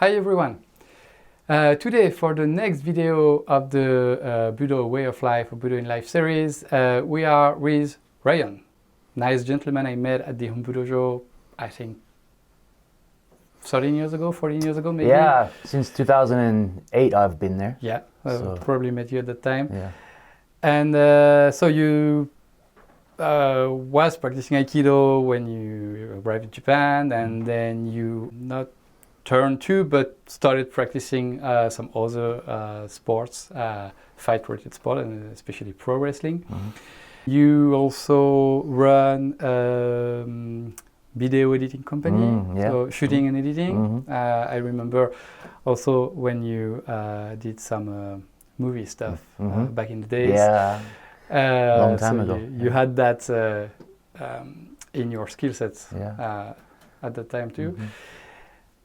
Hi everyone! Today for the next video of the Budo Way of Life or Budo in Life series, we are with Rionne. Nice gentleman I met at the Dojo, I think 13 years ago, 14 years ago maybe? Yeah, since 2008 I've been there. Yeah, So. probably met you at that time. Yeah. And so you was practicing Aikido when you arrived in Japan, and then you not turned to, but started practicing some other sports, fight-related sport, and especially pro wrestling. Mm-hmm. You also run video editing company, Yeah. so shooting and editing. Mm-hmm. I remember also when you did some movie stuff back in the days. Yeah, long time ago. You had that in your skill sets at that time too. Mm-hmm.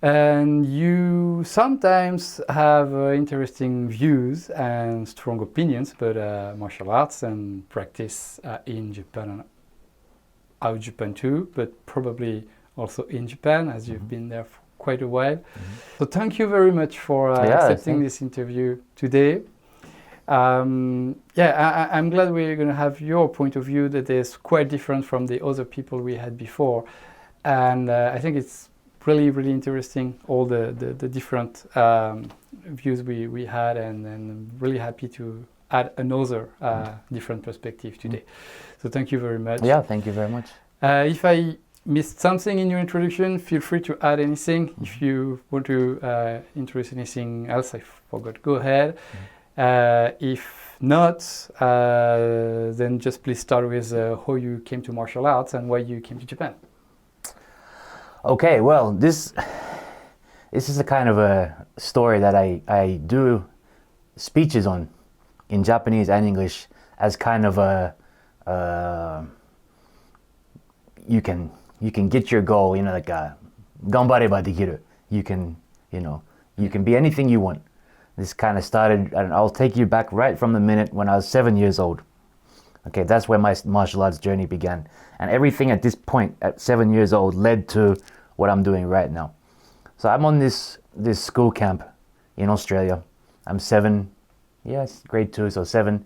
And you sometimes have interesting views and strong opinions about martial arts and practice in Japan and out of Japan too, but probably also in Japan as you've been there for quite a while. So thank you very much for accepting this interview today. I'm glad we're going to have your point of view that is quite different from the other people we had before. And I think it's really interesting, all the different views we had, and I'm really happy to add another different perspective today. So thank you very much. Yeah, thank you very much. If I missed something in your introduction, feel free to add anything. If you want to introduce anything else I forgot, go ahead. If not, then just please start with how you came to martial arts and why you came to Japan. Okay, well, this is a kind of a story that I do speeches on in Japanese and English as kind of a you can get your goal, like a ganbareba dekiru. You can be anything you want. This kind of started, and I'll take you back right from the minute when I was 7 years old. Okay, that's where my martial arts journey began. And everything at this point, at 7 years old, led to what I'm doing right now. So I'm on this school camp in Australia. I'm 7, yes, grade 2, so 7.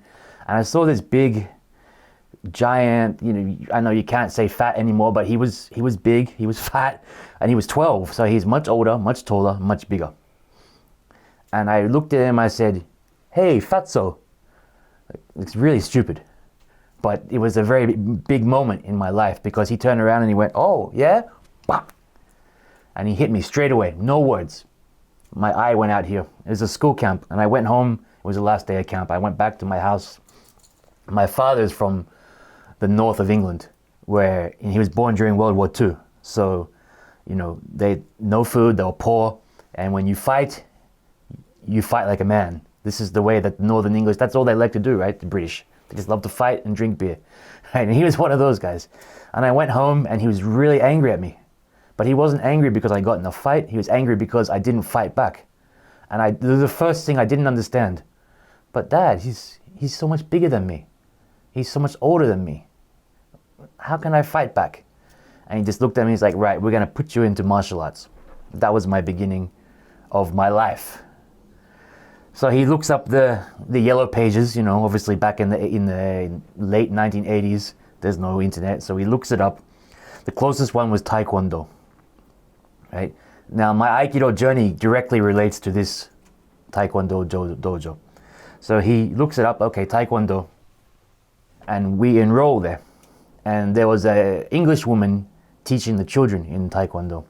And I saw this big, giant, I know you can't say fat anymore, but he was big, he was fat, and he was 12. So he's much older, much taller, much bigger. And I looked at him, I said, "Hey, fatso." It's really stupid. But it was a very big moment in my life because he turned around and he went, "Oh, yeah?" Bop. And he hit me straight away, no words. My eye went out here. It was a school camp, and I went home. It was the last day of camp. I went back to my house. My father's from the north of England, where he was born during World War II. So, no food, they were poor. And when you fight like a man. This is the way that Northern English, that's all they like to do, right? The British. They just love to fight and drink beer. Right? And he was one of those guys. And I went home and he was really angry at me. But he wasn't angry because I got in a fight. He was angry because I didn't fight back. And the first thing I didn't understand. But Dad, he's so much bigger than me. He's so much older than me. How can I fight back? And he just looked at me, he's like, "Right, we're going to put you into martial arts." That was my beginning of my life. So he looks up the yellow pages, obviously back in the late 1980s, there's no internet, so he looks it up. The closest one was Taekwondo, right? Now my Aikido journey directly relates to this Taekwondo dojo. So he looks it up, okay, Taekwondo, and we enroll there. And there was an English woman teaching the children in Taekwondo.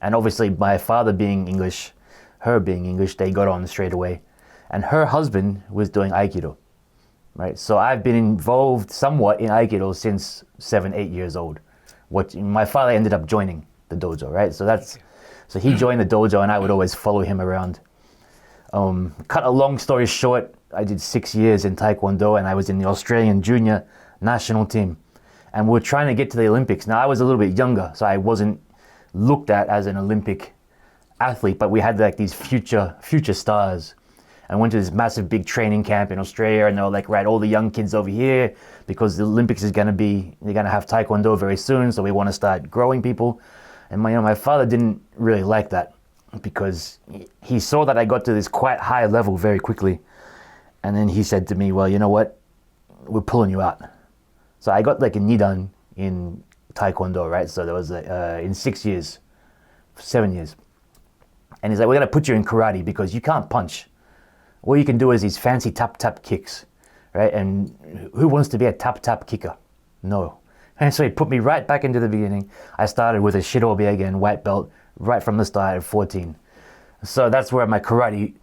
And obviously my father being English, her being English, they got on straight away. And her husband was doing Aikido, right? So I've been involved somewhat in Aikido since 7, 8 years old. My father ended up joining the dojo, right? So he joined the dojo and I would always follow him around. Cut a long story short, I did 6 years in Taekwondo and I was in the Australian junior national team. And we're trying to get to the Olympics. Now I was a little bit younger, so I wasn't looked at as an Olympic athlete, but we had like these future stars. I went to this massive big training camp in Australia and they were like, "Right, all the young kids over here because the Olympics they're going to have Taekwondo very soon, so we want to start growing people." And my father didn't really like that. because he saw that I got to this quite high level very quickly. And then he said to me, well, you know what? We're pulling you out. So I got like a nidan in Taekwondo, right? So there was in 6 years, 7 years. And he's like, we're going to put you in karate because you can't punch. All you can do is these fancy tap kicks, right? And who wants to be a tap kicker? No. And so he put me right back into the beginning. I started with a shirobi again, white belt, right from the start at 14. So that's where my karate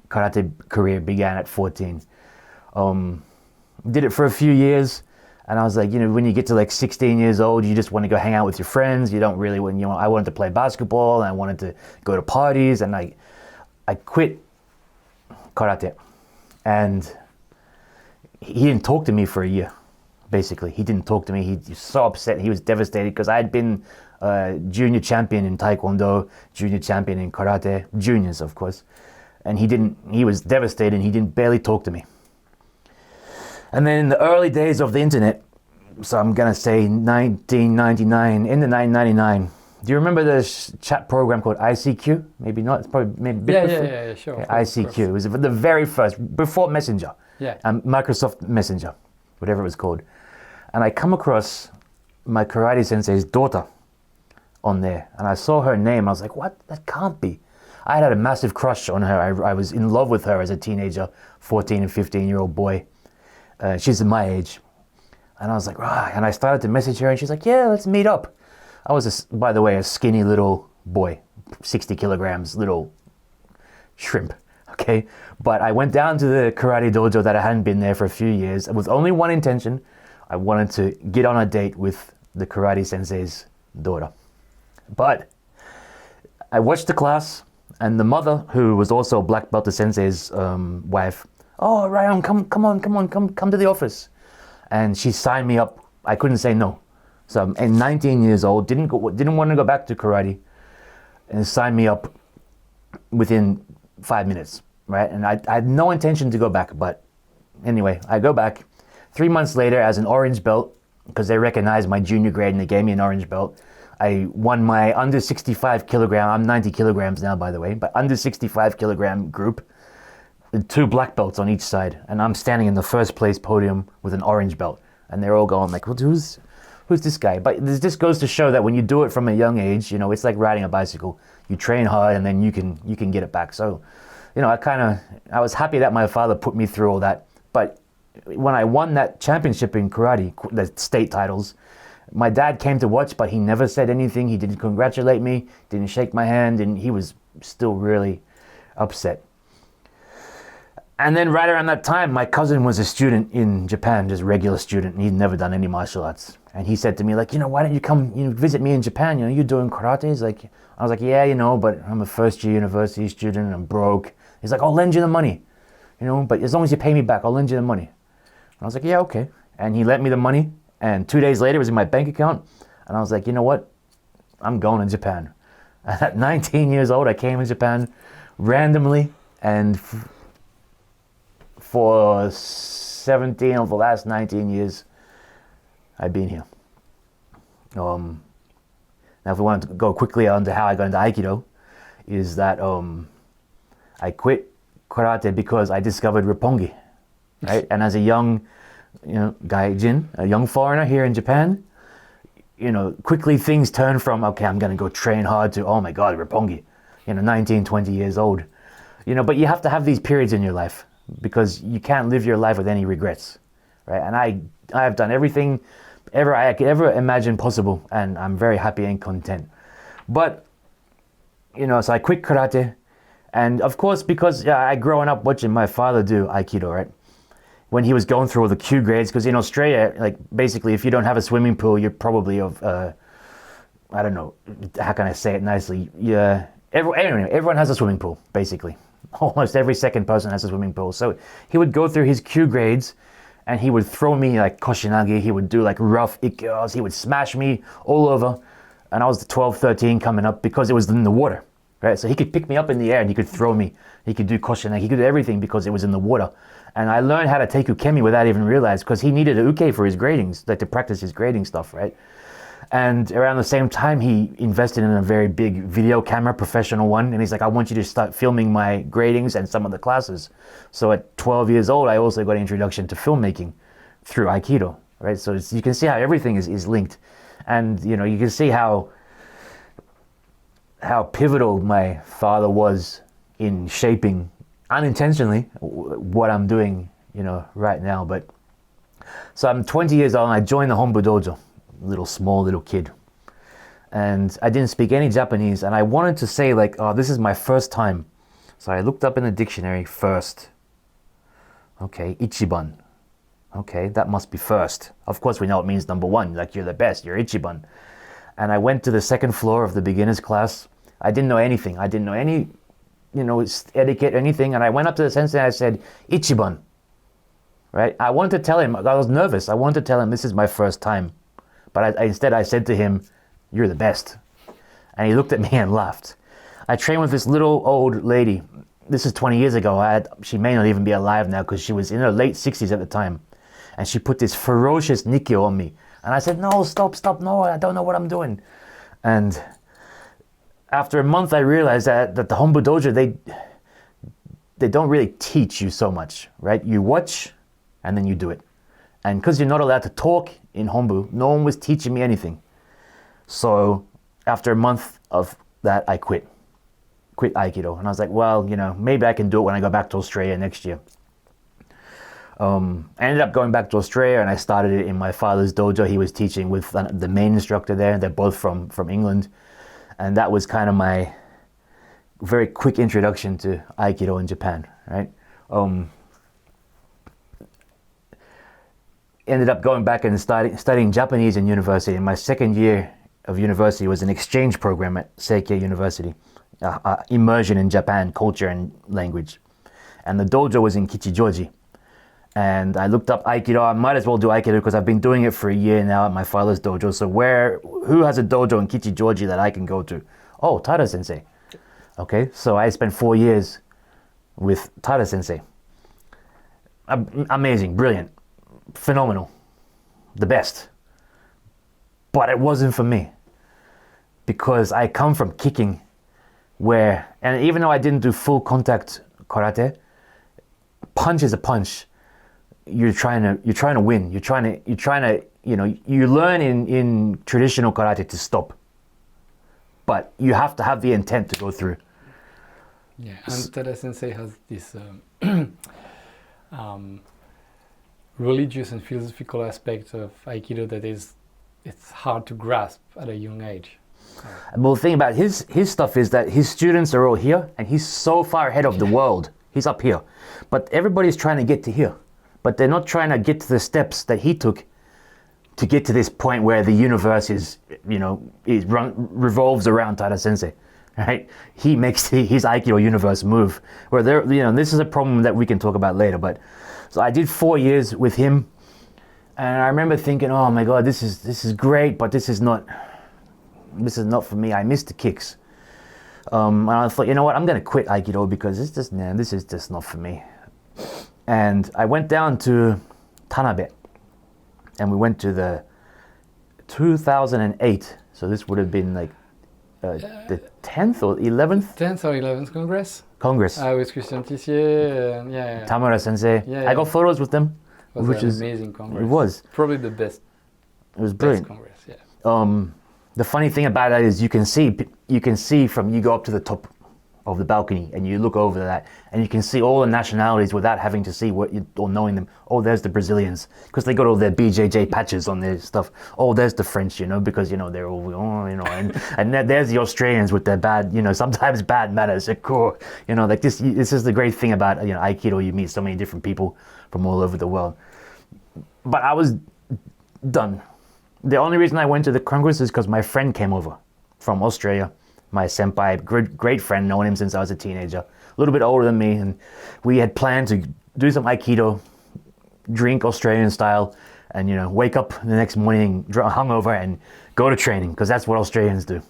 career began at 14. Did it for a few years, and I was like, when you get to like 16 years old, you just want to go hang out with your friends. You don't really want, I wanted to play basketball, and I wanted to go to parties, and I quit karate. And he didn't talk to me for a year. Basically, he didn't talk to me. He was so upset. He was devastated because I had been junior champion in Taekwondo, junior champion in karate, juniors, of course. And he was devastated. He didn't barely talk to me. And then in the early days of the internet, so I'm going to say 1999, into 1999, do you remember the chat program called ICQ? Maybe not. It's probably maybe a bit before. Yeah, sure. Okay, ICQ. It was the very first, before Messenger. Yeah. Microsoft Messenger, whatever it was called. And I come across my karate sensei's daughter on there. And I saw her name. I was like, what? That can't be. I had a massive crush on her. I was in love with her as a teenager, 14 and 15-year-old boy. She's my age. And I was like, right. And I started to message her, and she's like, yeah, let's meet up. I was, by the way, a skinny little boy, 60 kilograms, little shrimp, okay? But I went down to the karate dojo that I hadn't been there for a few years with only one intention. I wanted to get on a date with the karate sensei's daughter. But I watched the class, and the mother, who was also black belt, the sensei's wife, oh, Rionne, come to the office. And she signed me up. I couldn't say no. So I'm 19 years old, didn't want to go back to karate, and signed me up within 5 minutes, right? And I had no intention to go back, but anyway, I go back. 3 months later, as an orange belt, because they recognized my junior grade and they gave me an orange belt, I won my under 65 kilogram, I'm 90 kilograms now, by the way, but under 65 kilogram group, with 2 black belts on each side, and I'm standing in the first place podium with an orange belt, and they're all going like, well, who's this guy? But this just goes to show that when you do it from a young age, it's like riding a bicycle. You train hard, and then you can get it back. So, I was happy that my father put me through all that. But when I won that championship in karate, the state titles, my dad came to watch, but he never said anything. He didn't congratulate me, didn't shake my hand, and he was still really upset. And then right around that time, my cousin was a student in Japan, just regular student, and he'd never done any martial arts. And he said to me, like, why don't you come, visit me in Japan? You're doing karate? I was like, yeah, but I'm a first year university student and I'm broke. He's like, I'll lend you the money, but as long as you pay me back, I'll lend you the money. And I was like, yeah, okay. And he lent me the money, and 2 days later it was in my bank account. And I was like, you know what? I'm going to Japan. And at 19 years old, I came to Japan randomly, and for 17 of the last 19 years, I've been here. Now, if we wanted to go quickly on to how I got into Aikido, is that I quit karate because I discovered Roppongi, right? And as a young, gaijin, a young foreigner here in Japan, quickly things turn from, okay, I'm going to go train hard, to, oh my God, Roppongi, 19, 20 years old. But you have to have these periods in your life, because you can't live your life with any regrets, right? And I have done everything I could ever imagine possible, and I'm very happy and content. But, so I quit karate, and of course, because I growing up watching my father do Aikido, right? When he was going through all the Q grades, because in Australia, like, basically, if you don't have a swimming pool, you're probably of, I don't know, how can I say it nicely? Yeah, everyone has a swimming pool, basically. Almost every second person has a swimming pool. So he would go through his Q grades, and he would throw me like koshinagi, he would do like rough ikkyos, he would smash me all over. And I was 12, 13 coming up, because it was in the water, right? So he could pick me up in the air and he could throw me. He could do koshinagi, he could do everything because it was in the water. And I learned how to take ukemi without even realizing, because he needed a uke for his gradings, like to practice his grading stuff, right? And around the same time, he invested in a very big video camera, professional one. And he's like, I want you to start filming my gradings and some of the classes. So at 12 years old, I also got an introduction to filmmaking through Aikido, right? So you can see how everything is linked. And, you know, you can see how pivotal my father was in shaping, unintentionally, what I'm doing, you know, right now. But so I'm 20 years old and I joined the Hombu Dojo, small little kid. And I didn't speak any Japanese, and I wanted to say like, oh, this is my first time. So I looked up in the dictionary, first. Okay, Ichiban. Okay, that must be first. Of course we know it means number one, like you're the best, you're Ichiban. And I went to the second floor of the beginner's class. I didn't know anything. I didn't know any, you know, etiquette, anything. And I went up to the sensei and I said, Ichiban. Right? I wanted to tell him, I was nervous. I wanted to tell him this is my first time. But instead I said to him, you're the best. And he looked at me and laughed. I trained with this little old lady. This is 20 years ago. She may not even be alive now because she was in her late 60s at the time. And she put this ferocious Nikkyo on me. And I said, no, stop, no, I don't know what I'm doing. And after a month, I realized that the Hombu Dojo, they don't really teach you so much, right? You watch and then you do it. And because you're not allowed to talk in Hombu, no one was teaching me anything. So after a month of that, I quit Aikido. And I was like, well, you know, maybe I can do it when I go back to Australia next year. I ended up going back to Australia and I started it in my father's dojo. He was teaching with the main instructor there. They're both from England. And that was kind of my very quick introduction to Aikido in Japan, right? Ended up going back and studying Japanese in university. And my second year of university was an exchange program at Seikei University, immersion in Japan, culture and language. And the dojo was in Kichijoji. And I looked up Aikido. I might as well do Aikido because I've been doing it for a year now at my father's dojo. So who has a dojo in Kichijoji that I can go to? Oh, Tada Sensei. Okay, so I spent 4 years with Tada Sensei. Amazing, brilliant, phenomenal, the best. But it wasn't for me because I come from kicking and even though I didn't do full contact karate, punch is a punch. You're trying to win. You're trying to, you know, you learn in traditional karate to stop, but you have to have the intent to go through. Yeah, and Tada Sensei has this religious and philosophical aspect of Aikido that it's hard to grasp at a young age. Well, the thing about his stuff is that his students are all here, and he's so far ahead of the world. He's up here, but everybody's trying to get to here. But they're not trying to get to the steps that he took to get to this point where the universe revolves around Tada Sensei, right? He makes his Aikido universe move. Where this is a problem that we can talk about later. But so I did 4 years with him, and I remember thinking, oh my God, this is great, but this is not for me. I missed the kicks, and I thought, you know what, I'm gonna quit Aikido because this is just not for me. And I went down to Tanabe, and we went to the 2008. So this would have been like the 10th or 11th? 10th or 11th Congress. With Christian Tissier and Tamura Sensei. Yeah. I got photos with them. Which is an amazing Congress. It was. Probably the best. It was brilliant. Best Congress, yeah. The funny thing about that is you can see from, you go up to the top of the balcony and you look over that and you can see all the nationalities without having to see or knowing them. Oh, there's the Brazilians because they got all their BJJ patches on their stuff. Oh, there's the French, because they're all, and there's the Australians with their bad, sometimes bad manners. Cool, like this is the great thing about Aikido. You meet so many different people from all over the world. But I was done. The only reason I went to the Congress is because my friend came over from Australia. My senpai, great friend, known him since I was a teenager, a little bit older than me, and we had planned to do some Aikido, drink Australian style, and wake up the next morning hungover and go to training because that's what Australians do.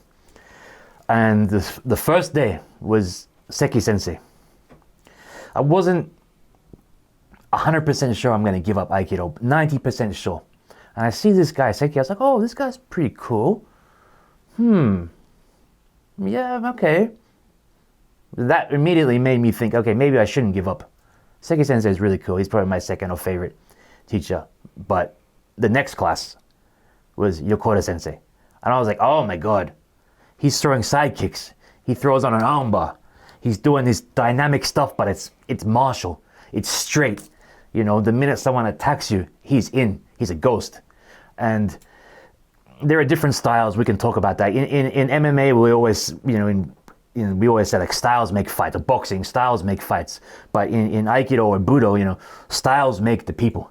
And the first day was Seki Sensei. I wasn't 100% sure I'm going to give up Aikido, 90% sure. And I see this guy, Seki. I was like, oh, this guy's pretty cool. Yeah, okay. That immediately made me think, okay, maybe I shouldn't give up. Seki Sensei is really cool. He's probably my second or favorite teacher. But the next class was Yokota Sensei. And I was like, oh my God. He's throwing side kicks. He throws on an armbar. He's doing this dynamic stuff, but it's martial. It's straight. You know, the minute someone attacks you, he's in. He's a ghost. And there are different styles. We can talk about that. In MMA, we always, you know, we always say like styles make fights. Boxing, styles make fights. But in Aikido or Budo, you know, styles make the people.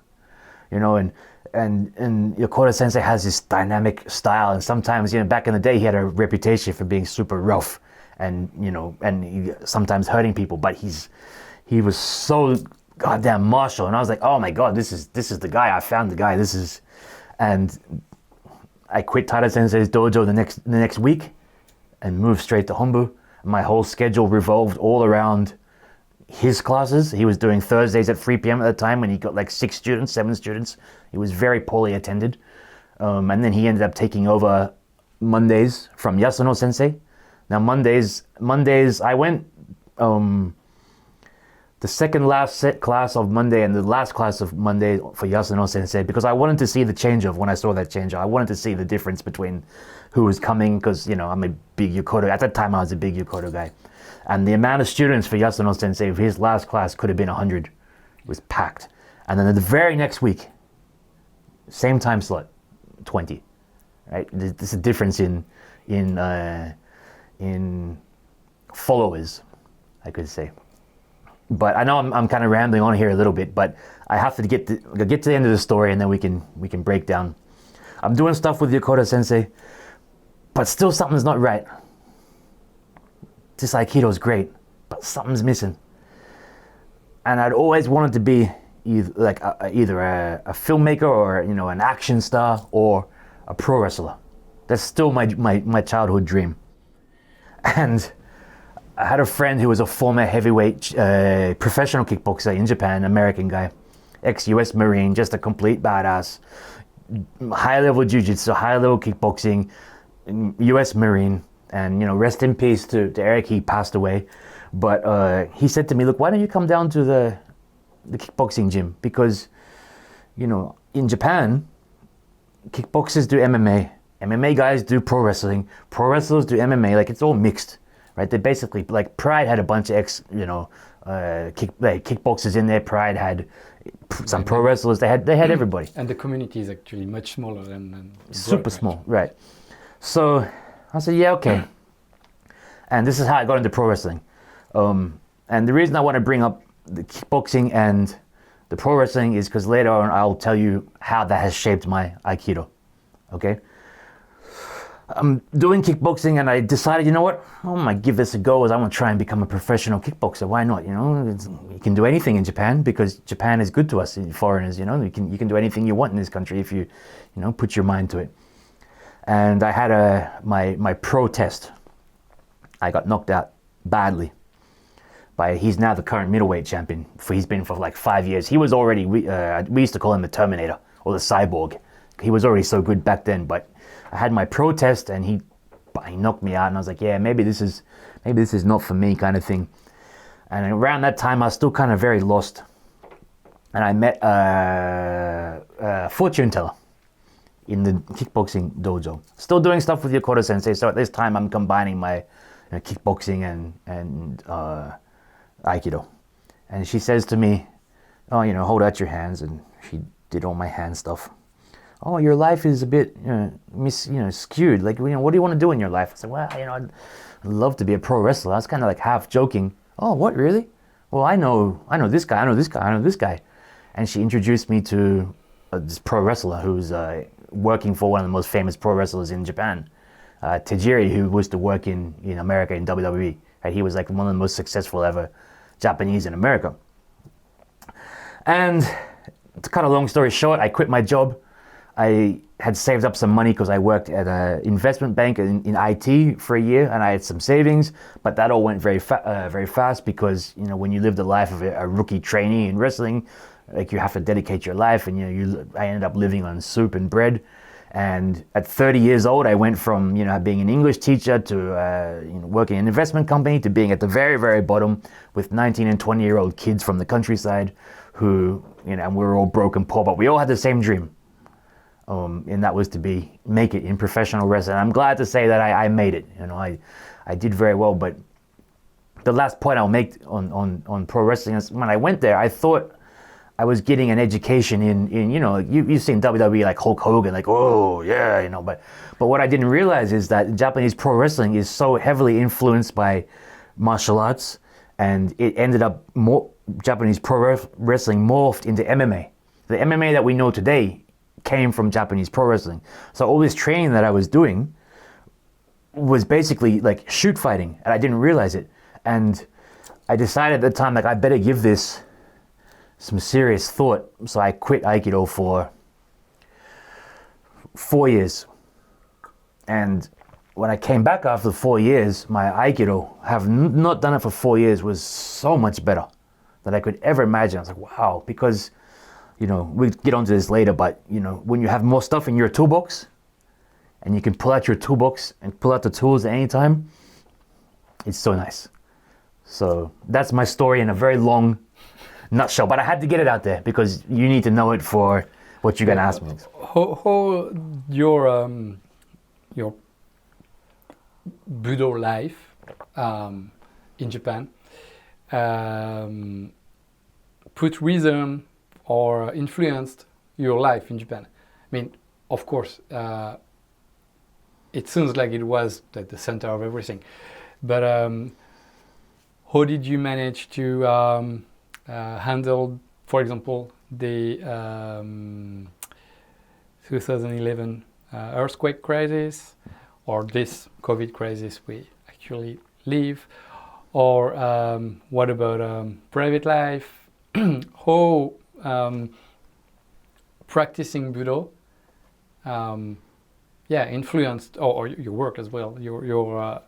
You know, and Yokota Sensei has this dynamic style. And sometimes, you know, back in the day, he had a reputation for being super rough and, you know, and sometimes hurting people. But he was so goddamn martial. And I was like, oh my God, this is the guy. I found the guy. And I quit Tada Sensei's dojo the next week and moved straight to Hombu. My whole schedule revolved all around his classes. He was doing Thursdays at 3 p.m. at the time when he got like 7 students. It was very poorly attended. And then he ended up taking over Mondays from Yasuno Sensei. Now Mondays I went the second last set class of Monday and the last class of Monday for Yasuno Sensei because I wanted to see the change-off when I saw that change-off. I wanted to see the difference between who was coming because, you know, I'm a big Yokota. At that time, I was a big Yokota guy. And the amount of students for Yasuno Sensei, his last class could have been 100. It was packed. And then the very next week, same time slot, 20. Right? There's a difference in followers, I could say. But I know I'm kind of rambling on here a little bit, but I have to get to the end of the story and then we can break down. I'm doing stuff with Yokota Sensei, but still something's not right. This Aikido is great, but something's missing. And I'd always wanted to be either a filmmaker or, you know, an action star or a pro wrestler. That's still my childhood dream. And I had a friend who was a former heavyweight professional kickboxer in Japan, American guy, ex-US Marine, just a complete badass, high-level Jujutsu, high-level kickboxing, US Marine, and, you know, rest in peace to Eric, he passed away. But he said to me, look, why don't you come down to the kickboxing gym? Because, you know, in Japan, kickboxers do MMA, MMA guys do pro wrestling, pro wrestlers do MMA, like it's all mixed. Right, they basically, like, Pride had a bunch of kickboxers in there. Pride had some pro wrestlers. They had everybody. And the community is actually much smaller than super small, right? So I said, yeah, okay. And this is how I got into pro wrestling. And the reason I want to bring up the kickboxing and the pro wrestling is because later on I'll tell you how that has shaped my Aikido. Okay. I'm doing kickboxing and I decided, you know what, I might give this a go as I want to try and become a professional kickboxer. Why not? You know, you can do anything in Japan because Japan is good to us foreigners. You know, you can do anything you want in this country if you know, put your mind to it. And I had my pro test. I got knocked out badly by, he's now the current middleweight champion. He's been for like 5 years. He was already, we used to call him the Terminator or the Cyborg. He was already so good back then, but I had my pro test and he knocked me out and I was like, yeah, maybe this is not for me, kind of thing. And around that time I was still kind of very lost. And I met a fortune teller in the kickboxing dojo. Still doing stuff with Yokota Sensei, so at this time I'm combining my kickboxing and Aikido. And she says to me, oh, you know, hold out your hands, and she did all my hand stuff. Oh, your life is a bit, skewed. Like, you know, what do you want to do in your life? I said, well, you know, I'd love to be a pro wrestler. I was kind of like half joking. Oh, what, really? Well, I know this guy, I know this guy. And she introduced me to this pro wrestler who's working for one of the most famous pro wrestlers in Japan, Tajiri, who used to work in America in WWE. He was like one of the most successful ever Japanese in America. And to cut a long story short, I quit my job. I had saved up some money because I worked at an investment bank in IT for a year, and I had some savings, but that all went very fast because, you know, when you live the life of a rookie trainee in wrestling, like you have to dedicate your life, and I ended up living on soup and bread. And at 30 years old, I went from being an English teacher to working in an investment company to being at the very, very bottom with 19 and 20-year-old kids from the countryside who, and we were all broke and poor, but we all had the same dream. And that was to make it in professional wrestling. I'm glad to say that I made it. I did very well. But the last point I'll make on pro wrestling is when I went there, I thought I was getting an education in you've seen WWE like Hulk Hogan, like, oh yeah, but what I didn't realize is that Japanese pro wrestling is so heavily influenced by martial arts, and it ended up Japanese pro wrestling morphed into MMA. The MMA that we know today came from Japanese pro wrestling. So all this training that I was doing was basically like shoot fighting, and I didn't realize it. And I decided at the time, like, I better give this some serious thought. So I quit Aikido for 4 years. And when I came back after 4 years, my Aikido, not done it for 4 years, was so much better than I could ever imagine. I was like, wow, because, we'll get onto this later, but, when you have more stuff in your toolbox, and you can pull out your toolbox and pull out the tools at any time, it's so nice. So that's my story in a very long nutshell, but I had to get it out there because you need to know it for what you're going to ask me. How your Budo life in Japan put rhythm or influenced your life in Japan? I mean, of course, it sounds like it was at the center of everything, but how did you manage to handle, for example, the 2011 earthquake crisis, or this COVID crisis we actually live, or what about private life? How practicing Budo influenced, or your work as well, your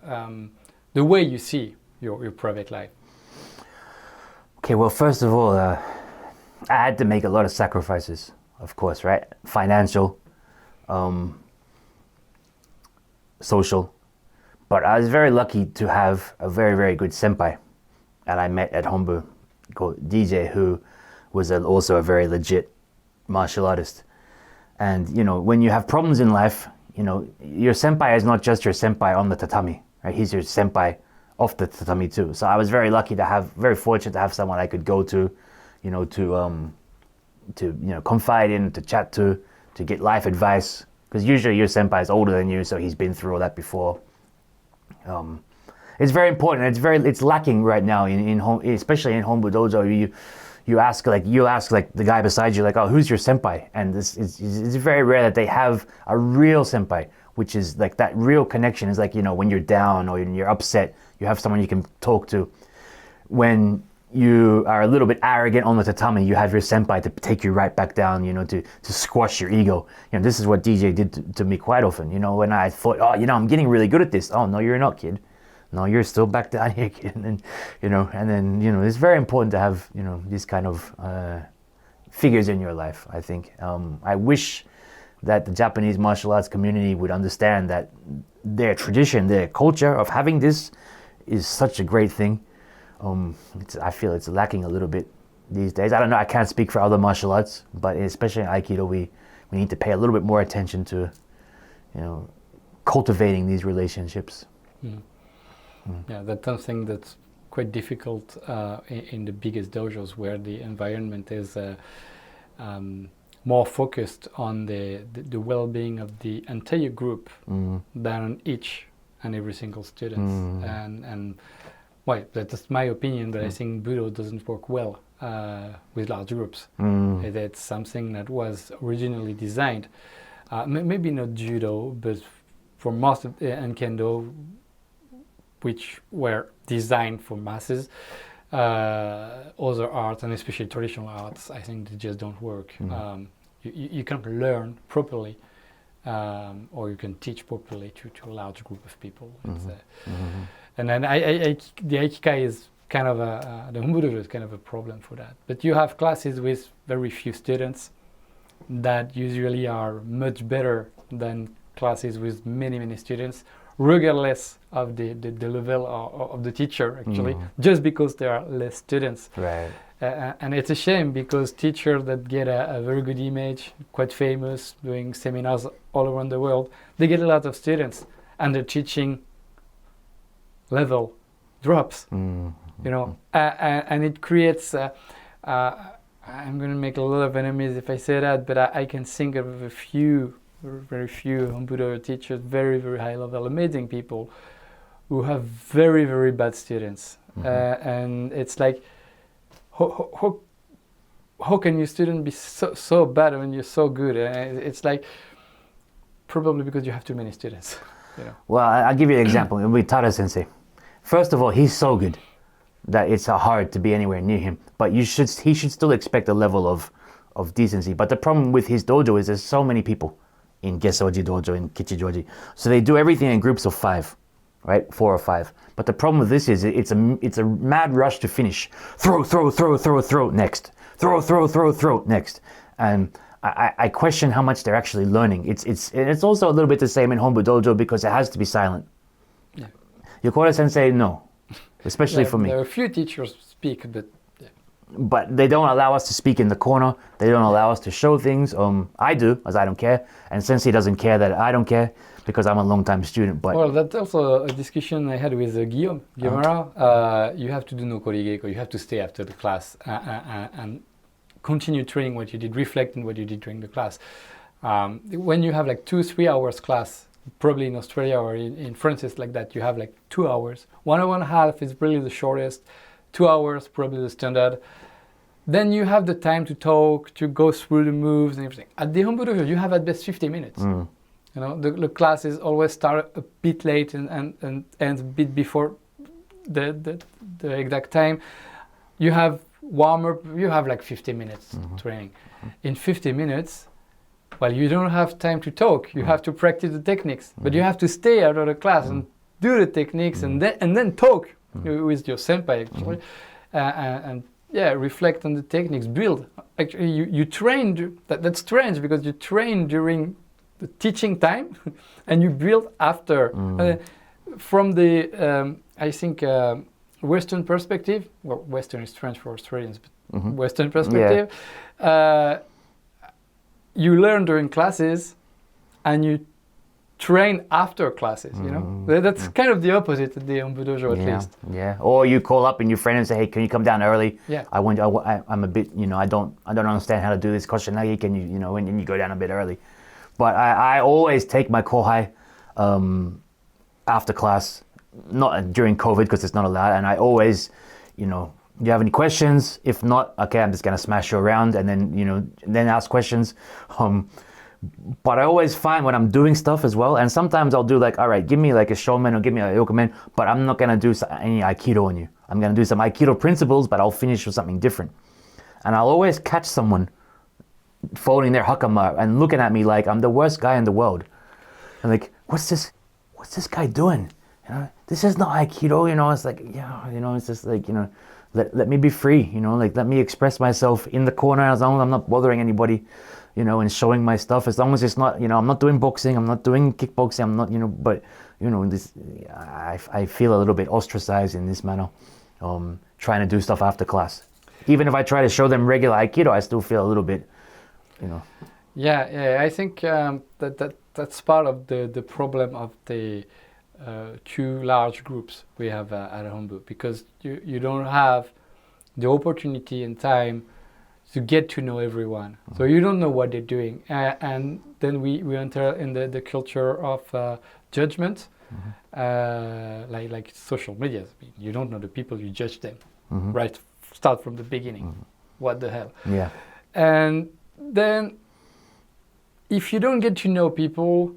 the way you see your private life? Okay, well, first of all, I had to make a lot of sacrifices, of course, right? Financial, social. But I was very lucky to have a very, very good senpai that I met at Hombu called DJ, who was also a very legit martial artist. And, when you have problems in life, your senpai is not just your senpai on the tatami, right? He's your senpai off the tatami too. So I was very very fortunate to have someone I could go to, to confide in, to chat to get life advice. Because usually your senpai is older than you, so he's been through all that before. It's very important. It's lacking right now in home, especially in Hombu Dojo. You'll ask the guy beside you, like, oh, who's your senpai? And it's very rare that they have a real senpai, which is like that real connection is like, when you're down or when you're upset, you have someone you can talk to. When you are a little bit arrogant on the tatami, you have your senpai to take you right back down, to squash your ego. This is what DJ did to me quite often. When I thought, oh, I'm getting really good at this. Oh, no, you're not, kid. No, you're still back down here, kid. And then, it's very important to have, these kind of figures in your life, I think. I wish that the Japanese martial arts community would understand that their tradition, their culture of having this is such a great thing. I feel it's lacking a little bit these days. I don't know, I can't speak for other martial arts, but especially in Aikido, we need to pay a little bit more attention to, cultivating these relationships. Mm. Yeah, that's something that's quite difficult in the biggest dojos, where the environment is more focused on the well-being of the entire group than on each and every single student. And well, that's my opinion, but I think Budo doesn't work well with large groups. That's something that was originally designed, maybe not Judo, but for most of and Kendo, which were designed for masses. Other arts, and especially traditional arts, I think they just don't work. You can't learn properly, or you can teach properly to a large group of people. And then the Aikikai is kind of the home dojo is kind of a problem for that. But you have classes with very few students that usually are much better than classes with many students, regardless of the level of the teacher, actually, just because there are less students. Right. And it's a shame, because teachers that get a very good image, quite famous, doing seminars all around the world, they get a lot of students, and the teaching level drops. You know, and it creates. I'm going to make a lot of enemies if I say that, but I can think of a few, very few home Budo teachers, very high level, amazing people, who have very bad students, and it's like, how can your student be so bad when you're so good? It's like, probably because you have too many students. You know? Well, I'll give you an example. It'll be Tada Sensei. First of all, he's so good that it's hard to be anywhere near him. But he should still expect a level of decency. But the problem with his dojo is there's so many people in Gesoji Dojo, in Kichijoji. So they do everything in groups of 5, right? 4 or 5. But the problem with this is it's a mad rush to finish. Throw, next. Throw, next. And I question how much they're actually learning. It's also a little bit the same in Hombu Dojo, because it has to be silent. Yeah. Yokora Sensei, no. Especially for me. There are a few teachers speak, but yeah. But they don't allow us to speak in the corner. They don't allow us to show things. I do, as I don't care. And Sensei doesn't care that I don't care, because I'm a long-time student. But well, that's also a discussion I had with Guillaume. You have to do no korigeko. You have to stay after the class and continue training what you did, reflect on what you did during the class. When you have like 2-3 hours class, probably in Australia or in France it's like that, you have like 2 hours. 1 hour and a half is really the shortest. 2 hours, probably the standard. Then you have the time to talk, to go through the moves and everything. At the Home Budo, you have at best 50 minutes. You know, the classes always start a bit late and ends a bit before the exact time. You have warm-up, you have like 50 minutes training. In 50 minutes, well, you don't have time to talk. You have to practice the techniques, but you have to stay out of the class and do the techniques and then talk with your senpai, actually, and reflect on the techniques. Build. Actually, you train. That's strange, because you train during the teaching time, and you build after. From the I think Western perspective. Well, Western is French for Australians, but Western perspective. You learn during classes, and you train after classes. You know, that's kind of the opposite at the Hombu Dojo, at least. Yeah. Or you call up and your friend and say, "Hey, can you come down early? Yeah. I'm a bit, I don't understand how to do this koshinagi. Can you, and you go down a bit early." But I always take my kohai after class, not during COVID because it's not allowed, and I always, do you have any questions? If not, okay, I'm just gonna smash you around and then, then ask questions. But I always find when I'm doing stuff as well, and sometimes I'll do like, all right, give me like a shomen or give me a yokomen, but I'm not gonna do any Aikido on you. I'm gonna do some Aikido principles, but I'll finish with something different. And I'll always catch someone folding their hakama and looking at me like I'm the worst guy in the world. And like, what's this guy doing? This is not Aikido, it's like, it's just like, let me be free, like let me express myself in the corner as long as I'm not bothering anybody, and showing my stuff, as long as it's not, I'm not doing boxing, I'm not doing kickboxing, I'm not, but, this, I feel a little bit ostracized in this manner, trying to do stuff after class. Even if I try to show them regular Aikido, I still feel a little bit, Yeah, I think that's part of the problem of the two large groups we have at Hombu, because you don't have the opportunity and time to get to know everyone. So you don't know what they're doing. And then we enter in the culture of judgment, like social media. You don't know the people, you judge them, right? Start from the beginning. What the hell? Yeah. And then if you don't get to know people,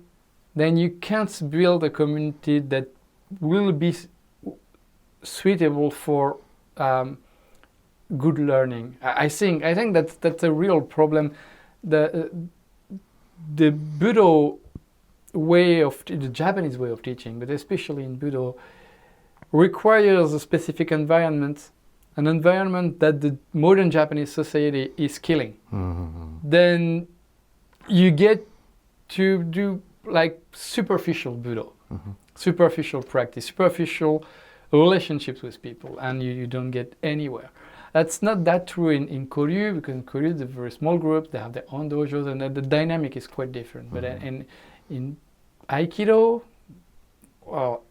then you can't build a community that will be suitable for good learning. I think that's a real problem. The Budo way of the Japanese way of teaching, but especially in Budo, requires a specific environment, an environment that the modern Japanese society is killing, then you get to do like superficial Budo, superficial practice, superficial relationships with people, and you don't get anywhere. That's not that true in Koryu, because in Koryu it's a very small group, they have their own dojos, and the dynamic is quite different. But in Aikido, well,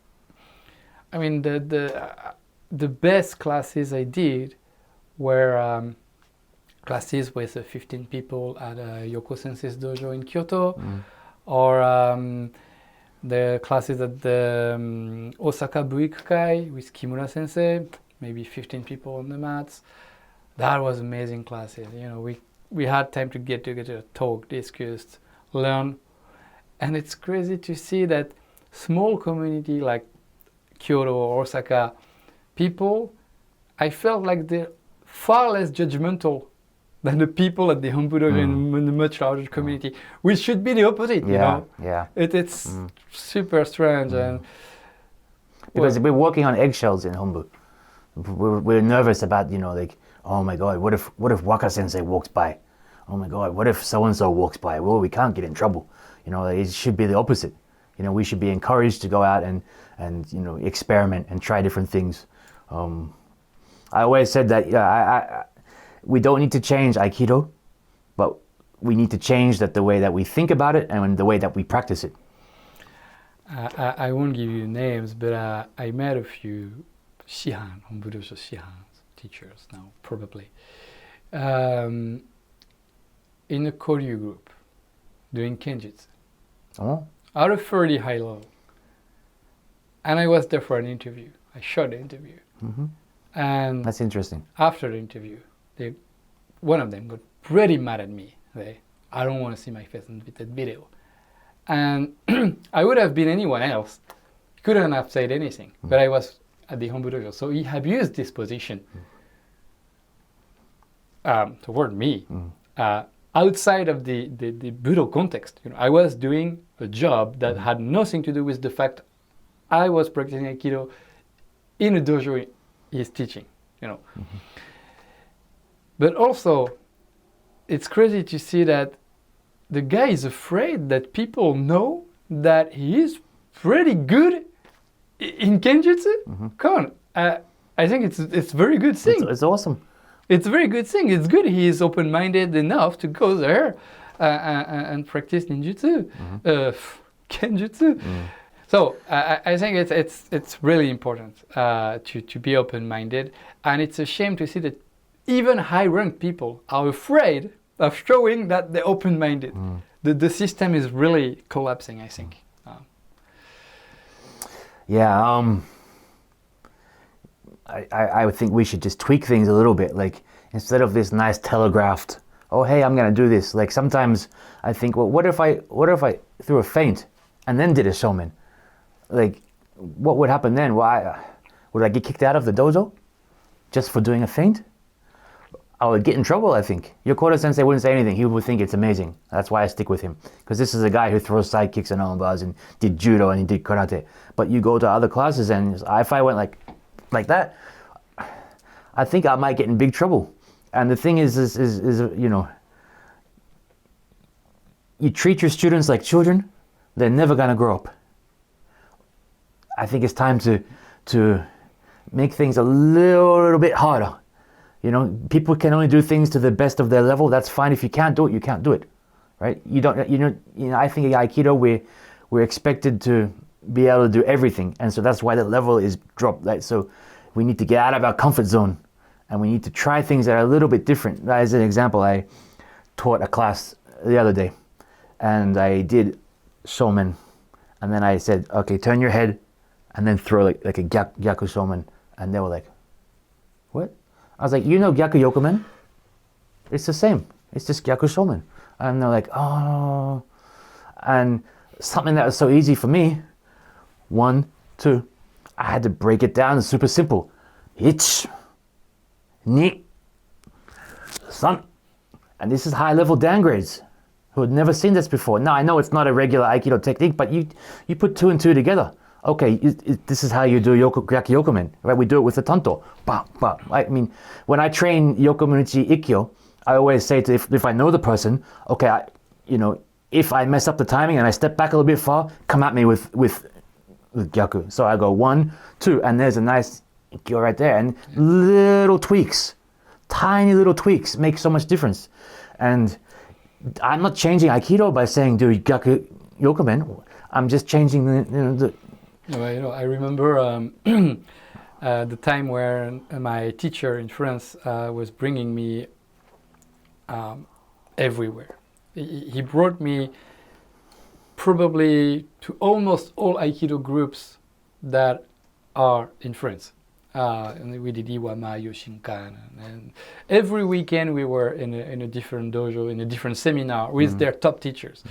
I mean, the best classes I did were classes with 15 people at Yoko Sensei's dojo in Kyoto, or the classes at the Osaka Buikukai with Kimura Sensei, maybe 15 people on the mats. That was amazing classes. You know, we had time to get together, talk, discuss, learn, and it's crazy to see that small community like Kyoto or Osaka people, I felt like they're far less judgmental than the people at the Budo in the much larger community, which should be the opposite. You know? It's super strange, and because we're walking on eggshells in Hombu. We're nervous about, you know, like, oh my God, what if Waka Sensei walks by? Oh my God, what if so and so walks by? Well, we can't get in trouble. You know, it should be the opposite. You know, we should be encouraged to go out and you know, experiment and try different things. I always said that we don't need to change Aikido, but we need to change the way that we think about it and the way that we practice it. I won't give you names, but I met a few Shihan, Budo Shihan teachers now, probably, in a Koryu group doing Kenjutsu. Oh. At a fairly high level. And I was there for an interview. I shot the interview. And that's interesting. After the interview, one of them got pretty mad at me. I don't want to see my face in that video. And I would have been anyone else. Couldn't have said anything. But I was at the Hombu Dojo. So he abused this position toward me. Outside of the Budo context. You know, I was doing a job that had nothing to do with the fact I was practicing Aikido in a dojo he's teaching, you know. But also, it's crazy to see that the guy is afraid that people know that he is pretty good in Kenjutsu. Come on, I think it's very good thing. It's awesome. It's a very good thing. It's good he is open-minded enough to go there and practice ninjutsu, kenjutsu. So I think it's really important to be open-minded, and it's a shame to see that even high-ranked people are afraid of showing that they're open-minded. The system is really collapsing, I think. I would think we should just tweak things a little bit. Like, instead of this nice telegraphed, oh hey, I'm gonna do this. Like, sometimes I think, well, what if I threw a feint and then did a shomen? Like, what would happen then? Well, would I get kicked out of the dojo just for doing a feint? I would get in trouble, I think. Yokota Sensei wouldn't say anything. He would think it's amazing. That's why I stick with him. Because this is a guy who throws side kicks and armbars and did judo and he did karate. But you go to other classes and if I went like that, I think I might get in big trouble. And the thing is you know, you treat your students like children, they're never gonna grow up. I think it's time to make things a little bit harder. You know, people can only do things to the best of their level. That's fine. If you can't do it, you can't do it, right? You know. I think in Aikido we're expected to be able to do everything, and so that's why the level is dropped. Like, so we need to get out of our comfort zone, and we need to try things that are a little bit different. As an example, I taught a class the other day, and I did shomen, and then I said, okay, turn your head, and then throw like a gyaku shomen, and they were like, what? I was like, you know gyaku yokomen? It's the same. It's just gyaku shomen. And they're like, oh. And something that was so easy for me, 1, 2, I had to break it down. It's super simple. Ich, ni, san. And this is high-level downgrades who had never seen this before. Now, I know it's not a regular Aikido technique, but you put 2 and 2 together. okay, this is how you do Gyaku Yokomen, right? We do it with the tanto. Bah, bah. I mean, when I train Yokomunichi Ikkyo, I always say to if I know the person, okay, if I mess up the timing and I step back a little bit far, come at me with Gyaku. So I go 1, 2, and there's a nice Ikkyo right there. And little tweaks, tiny little tweaks make so much difference. And I'm not changing Aikido by saying do Gyaku Yokomen. I'm just changing the I remember the time where my teacher in France was bringing me everywhere. He brought me probably to almost all Aikido groups that are in France. And we did Iwama, Yoshinkan, and every weekend we were in a different dojo, in a different seminar with their top teachers.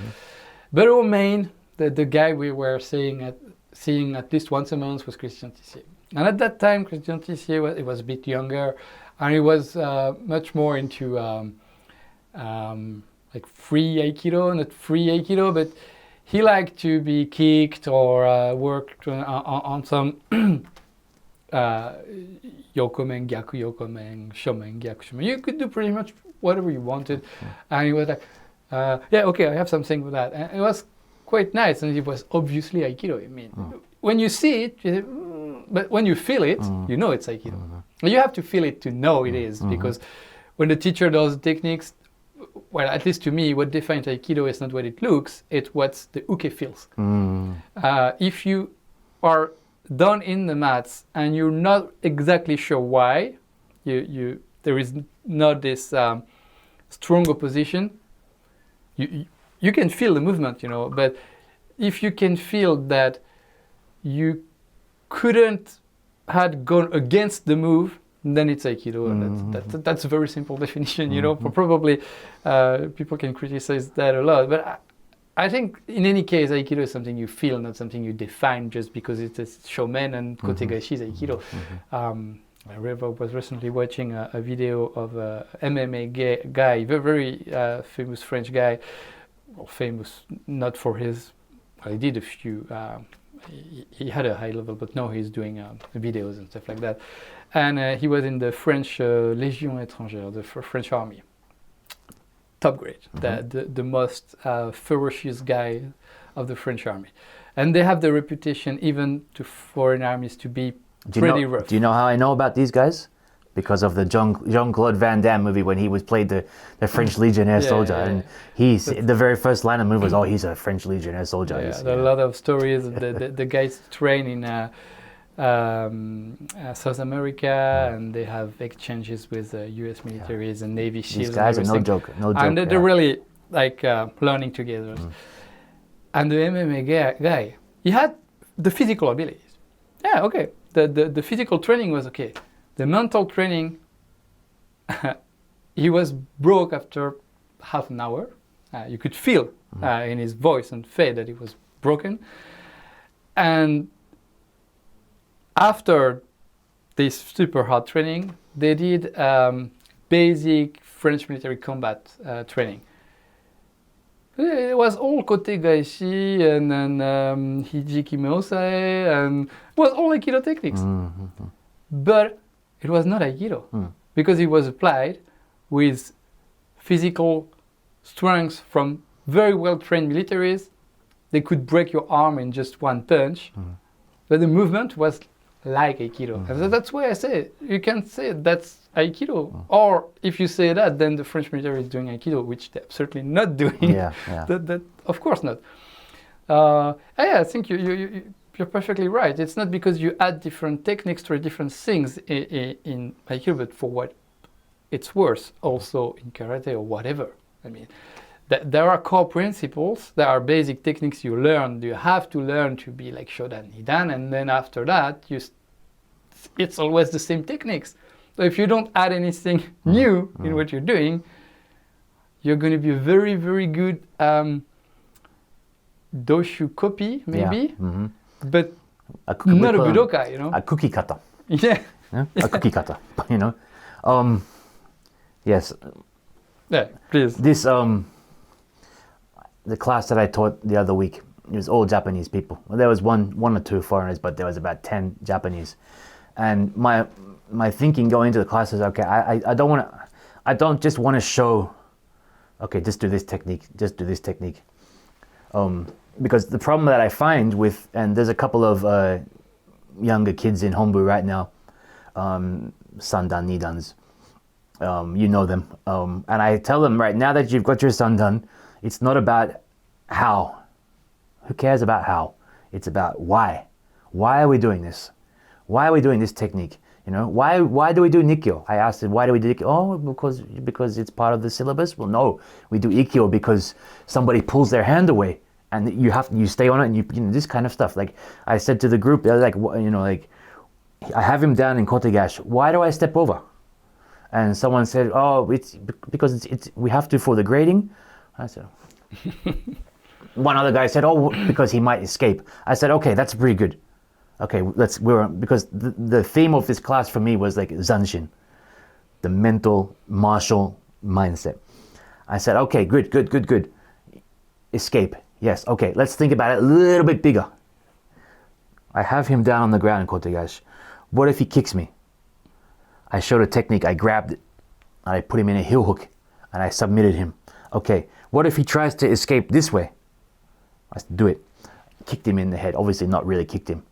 But our main, the guy we were seeing at least once a month was Christian Tissier. And at that time, Christian Tissier was a bit younger, and he was much more into like free Aikido, not free Aikido, but he liked to be kicked or worked on some Yokomen, Gyaku Yokomen, Shomen, Gyaku Shomen. You could do pretty much whatever you wanted. And he was like, yeah, okay, I have something with that. And it was quite nice, and it was obviously Aikido. I mean, when you see it, you say, but when you feel it, you know it's Aikido. You have to feel it to know it is, because when the teacher does techniques, well, at least to me, what defines Aikido is not what it looks, it's what the uke feels. If you are down in the mats and you're not exactly sure why, there is not this strong opposition, you can feel the movement, but if you can feel that you couldn't had gone against the move, then it's Aikido. And that's a very simple definition, Probably people can criticize that a lot, but I think in any case, Aikido is something you feel, not something you define just because it's a shomen and kotegaeshi is Aikido. I was recently watching a video of a MMA guy, very famous French guy, well, famous not for his, well, he did a few, he had a high level, but now he's doing videos and stuff like that. And he was in the French Légion étrangère, the French army. Top grade, the most ferocious guy of the French army. And they have the reputation, even to foreign armies, to be pretty rough. Do you know how I know about these guys? Because of the Jean-Claude Van Damme movie when he played the French Legionnaire soldier. And the very first line of the movie was, oh, he's a French Legionnaire soldier. There are a lot of stories. the guys train in South America, and they have exchanges with US militaries and Navy SEALs. These guys are no joke. And they're really like learning together. And the MMA guy, he had the physical abilities. Yeah, okay. The physical training was okay. The mental training, he was broke after half an hour. You could feel in his voice and face that he was broken. And after this super hard training, they did basic French military combat training. It was all kotegaeshi and then hijiki meosae, and it was all Aikido techniques. But it was not Aikido because it was applied with physical strength from very well-trained militaries. They could break your arm in just one punch, but the movement was like Aikido. And that's why I say you can say that's Aikido. Or if you say that, then the French military is doing Aikido, which they're certainly not doing. That of course not. I think you're perfectly right. It's not because you add different techniques to different things in Aikido, but for what it's worth, also in karate or whatever. I mean, there are core principles, there are basic techniques you learn. You have to learn to be like Shodan Hidan, and then after that, it's always the same techniques. So if you don't add anything new in what you're doing, you're going to be a very, very good doshu copy, maybe, but not a budokai, A cookie cutter. Yeah. A cookie cutter, Yes. Yeah, please. This, the class that I taught the other week, it was all Japanese people. Well, there was one or two foreigners, but there was about 10 Japanese. And my thinking going into the class is, okay, I don't just want to show, okay, just do this technique, just do this technique. Because the problem that I find with, and there's a couple of younger kids in Hombu right now, Sandan, Nidans, you know them. And I tell them, right now that you've got your Sandan, it's not about how. Who cares about how? It's about why. Why are we doing this? Why are we doing this technique? You know, why do we do Nikkyo? I asked them, why do we do Nikkyo? Oh, because it's part of the syllabus. Well, no, we do Ikkyo because somebody pulls their hand away, and you stay on it, and you know, this kind of stuff. Like I said to the group, they're like, you know, like I have him down in Kotegash. Why do I step over? And someone said, oh, it's because it's we have to for the grading. I said. One other guy said, oh, because he might escape. I said, okay, that's pretty good. Okay, because the theme of this class for me was like Zanshin, the mental martial mindset. I said, okay, good. Escape, yes, okay, let's think about it a little bit bigger. I have him down on the ground in Kotegash. What if he kicks me? I showed a technique, I grabbed it, and I put him in a heel hook, and I submitted him. Okay, what if he tries to escape this way? I said, do it. Kicked him in the head, obviously not really kicked him.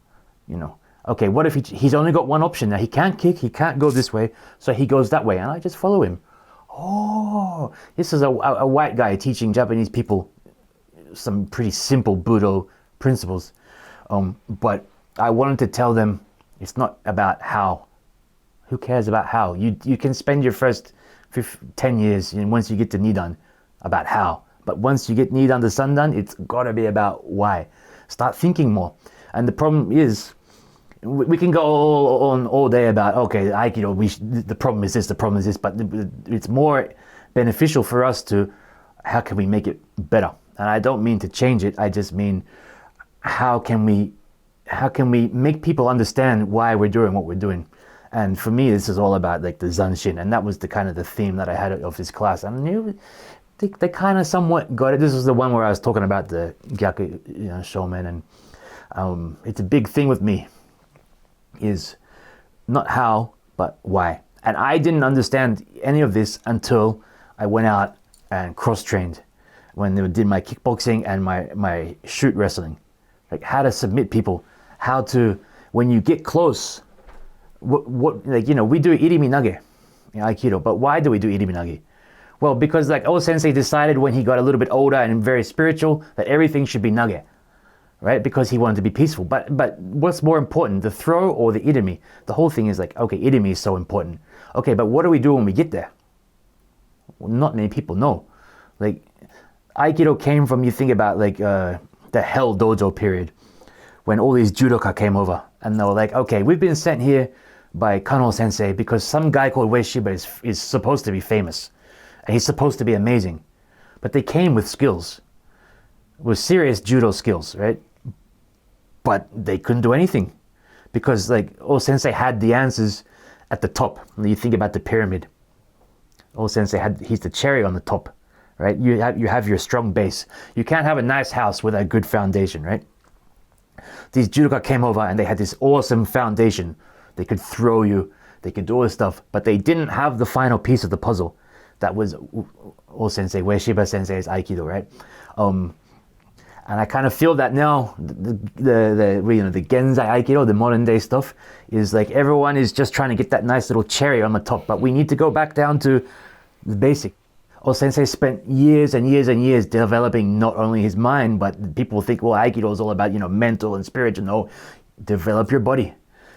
You know, okay, what if he's only got one option now? He can't kick, he can't go this way, so he goes that way, and I just follow him. Oh, this is a white guy teaching Japanese people some pretty simple Budo principles. But I wanted to tell them it's not about how. Who cares about how? You can spend your first 10 years, and once you get to Nidan, about how. But once you get Nidan to Sandan, it's got to be about why. Start thinking more. And the problem is, we can go on all day about, okay, Aikido, the problem is this, but it's more beneficial for us to, how can we make it better? And I don't mean to change it, I just mean, how can we make people understand why we're doing what we're doing? And for me, this is all about like the Zanshin, and that was the kind of the theme that I had of this class. And they kind of somewhat got it. This was the one where I was talking about the Gyaku, you know, Shomen, and it's a big thing with me, is not how, but why. And I didn't understand any of this until I went out and cross-trained when they did my kickboxing and my shoot wrestling. Like how to submit people, how to, when you get close, what like, you know, we do irimi nage in Aikido, but why do we do irimi nage? Well, because like O-sensei decided when he got a little bit older and very spiritual that everything should be nage. Right? Because he wanted to be peaceful. But what's more important, the throw or the irimi? The whole thing is like, okay, irimi is so important. Okay, but what do we do when we get there? Well, not many people know. Like, Aikido came from, you think about like the Hell Dojo period, when all these judoka came over, and they were like, okay, we've been sent here by Kano sensei because some guy called Ueshiba is supposed to be famous. And he's supposed to be amazing. But they came with skills, with serious judo skills, right? But they couldn't do anything because like O-sensei had the answers at the top. When you think about the pyramid, O-sensei he's the cherry on the top, right? You have your strong base. You can't have a nice house without a good foundation, right? These judoka came over and they had this awesome foundation. They could throw you, they could do all this stuff, but they didn't have the final piece of the puzzle. That was O-sensei, Ueshiba sensei's Aikido, right? And I kind of feel that now, the Genzai Aikido, the modern day stuff, is like everyone is just trying to get that nice little cherry on the top, but we need to go back down to the basic. O-sensei spent years and years and years developing not only his mind, but people think, well, Aikido is all about, you know, mental and spiritual. No, develop your body.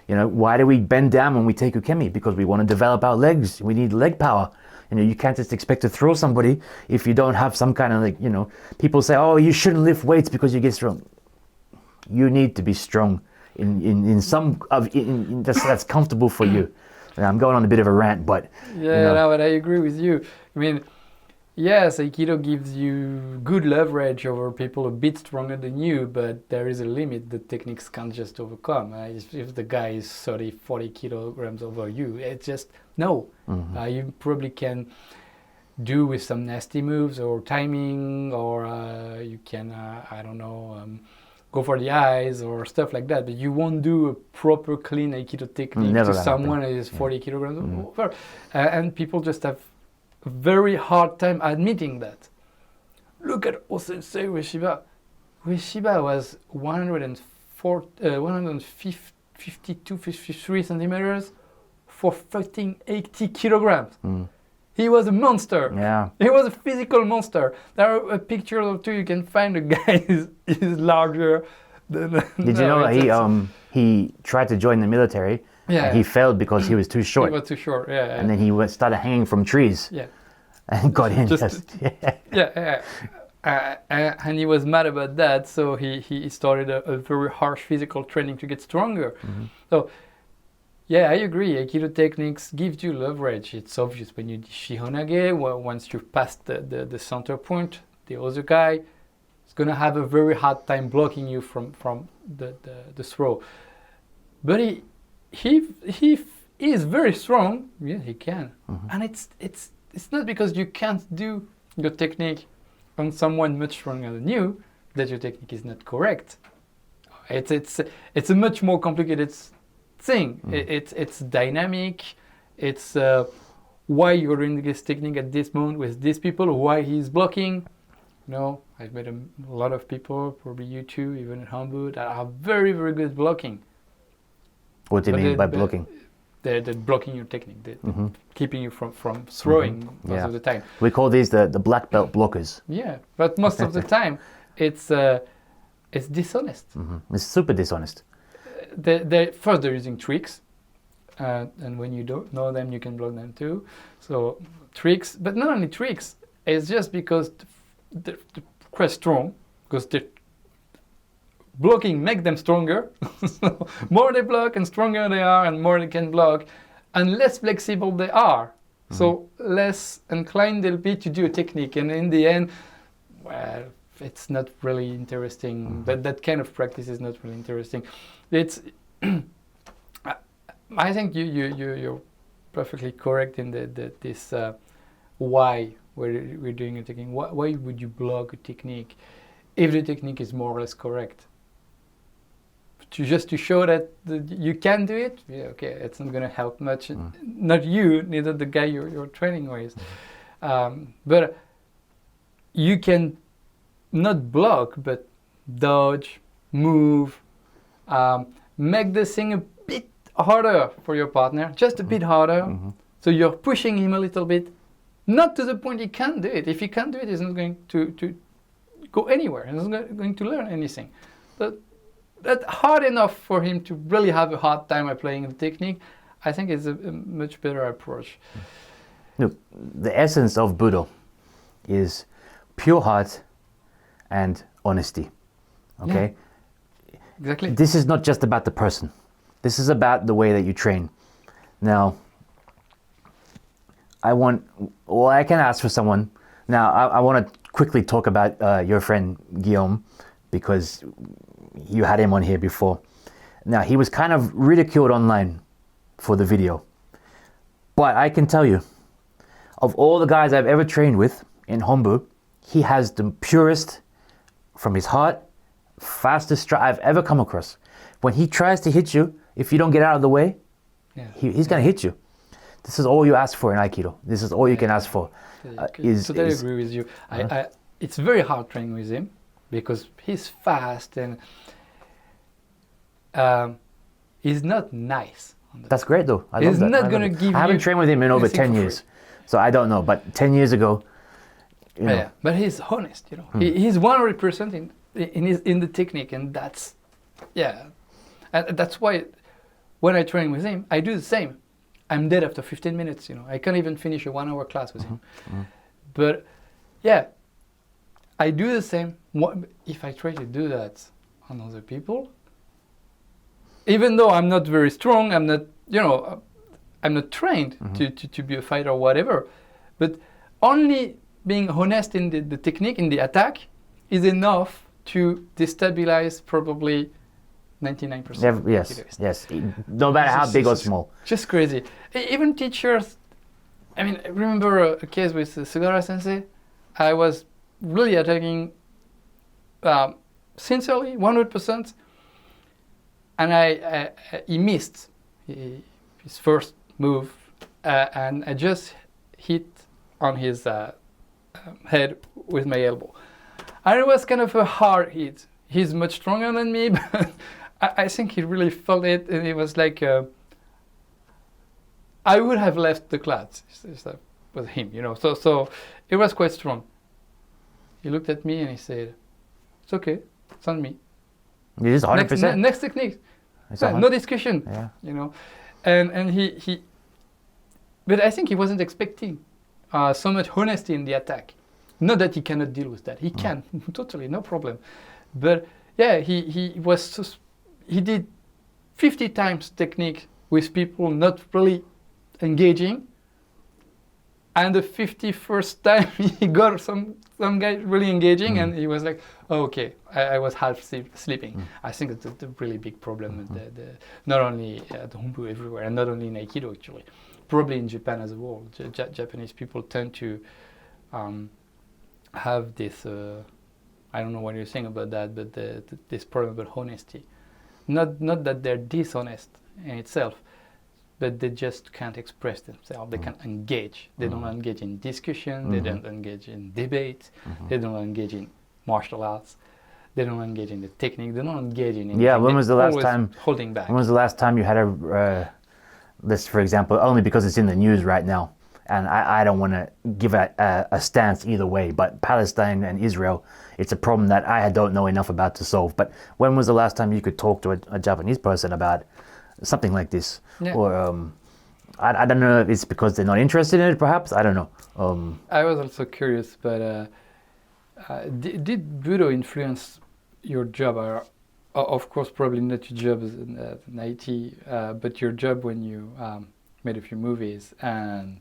You know, why do we bend down when we take ukemi? Because we want to develop our legs. We need leg power. You know, you can't just expect to throw somebody if you don't have some kind of like, you know, people say, oh, you shouldn't lift weights because you get strong. You need to be strong in some of that's comfortable for you. And I'm going on a bit of a rant, but yeah, you know. No, but I agree with you. I mean, yes, Aikido gives you good leverage over people a bit stronger than you, but there is a limit the techniques can't just overcome. If the guy is 30-40 kilograms over you, it's just no. You probably can do with some nasty moves or timing, or you can, I don't know, go for the eyes or stuff like that. But you won't do a proper clean Aikido technique Never to gonna someone happen. who is 40 kilograms or whatever. And people just have a very hard time admitting that. Look at O-sensei Ueshiba. Ueshiba was 152, 53 centimeters for fucking 80 kilograms. He was a monster. Yeah. He was a physical monster. There are a picture or two you can find. The guy is larger than. Did you know he tried to join the military? Yeah. And he failed because he was too short. He was too short. Yeah. And then he started hanging from trees. Yeah. And got in. Yeah. And he was mad about that, so he started a very harsh physical training to get stronger. So, yeah, I agree. Aikido techniques give you leverage. It's obvious when you do Shihonage, once you've passed the center point, the other guy is going to have a very hard time blocking you from the throw. But he is very strong. Yeah, he can. And it's not because you can't do your technique on someone much stronger than you that your technique is not correct. It's a much more complicated thing. It's dynamic. It's why you're doing this technique at this moment with these people, why he's blocking. You know, I've met a lot of people, probably you too, even at Hamburg, that are very, very good blocking. What do you mean by blocking? They're blocking your technique. They're keeping you from throwing most of the time. We call these the black belt blockers. Yeah, but most of the time, it's dishonest. It's super dishonest. First, they're using tricks, and when you don't know them, you can block them too. So tricks, but not only tricks. It's just because they're quite strong, because they're blocking make them stronger. So more they block and stronger they are, and more they can block, and less flexible they are. So less inclined they'll be to do a technique, and in the end, well, it's not really interesting. That kind of practice is not really interesting. It's I think you're perfectly correct in this why we're doing a technique. Why would you block a technique if the technique is more or less correct? Just to show that you can do it, yeah, okay, it's not going to help much. Not you, neither the guy you're training with. But you can not block, but dodge, move, make the thing a bit harder for your partner, just a bit harder. So you're pushing him a little bit, not to the point he can't do it. If he can't do it, he's not going to go anywhere. He's not going to learn anything. But that's hard enough for him to really have a hard time applying the technique. I think it's a much better approach. Look, the essence of Budo is pure heart and honesty. Okay? Yeah, exactly. This is not just about the person. This is about the way that you train. Now, I can ask for someone. Now, I want to quickly talk about your friend Guillaume, because you had him on here before. Now, he was kind of ridiculed online for the video. But I can tell you, of all the guys I've ever trained with in Hombu, he has the purest, from his heart, fastest strike I've ever come across. When he tries to hit you, if you don't get out of the way, he's going to hit you. This is all you ask for in Aikido. This is all you can ask for. I totally agree with you. It's very hard training with him, because he's fast and he's not nice. That's great though. He's not going to give you... I haven't trained with him in over 10 years. So I don't know, but 10 years ago, you know. Yeah, but he's honest, you know. He's 100% in the technique, and that's, and that's why when I train with him, I do the same. I'm dead after 15 minutes, you know. I can't even finish a 1 hour class with him. But yeah, I do the same. If I try to do that on other people, even though I'm not very strong, I'm not, you know, I'm not trained to be a fighter or whatever, but only being honest in the technique, in the attack, is enough to destabilize probably 99%. Yes. No matter how big or small. Just crazy. Even teachers I mean, I remember a case with Sugara Sensei. I was really attacking sincerely, 100%, and he missed his first move, and I just hit on his head with my elbow. And it was kind of a hard hit. He's much stronger than me, but I think he really felt it, and it was like I would have left the class with him, you know. So it was quite strong. He looked at me and he said, "It's okay, it's on me." It is 100%. Next technique, no discussion, you know. And he, but I think he wasn't expecting so much honesty in the attack. Not that he cannot deal with that. He can, totally, no problem. But yeah, he did 50 times technique with people not really engaging. And the 51st time he got some guy really engaging, and he was like, oh, okay, I was half sleeping. I think it's a really big problem, not only at Hombu, everywhere, and not only in Aikido, actually. Probably in Japan as a whole. Japanese people tend to have this, I don't know what you're saying about that, but this problem about honesty. Not that they're dishonest in itself, but they just can't express themselves. They can't engage. They don't engage in discussion. They don't engage in debate. They don't engage in martial arts. They don't engage in the technique. They don't engage in anything. Yeah, when was the last time holding back? When was the last time you had a this, for example, only because it's in the news right now, and I don't want to give a stance either way, but Palestine and Israel, it's a problem that I don't know enough about to solve. But when was the last time you could talk to a Japanese person about something like this? Yeah. Or I don't know if it's because they're not interested in it, perhaps. I don't know. I was also curious, but did Budo influence your job? Of course, probably not your job as an IT, but your job when you made a few movies, and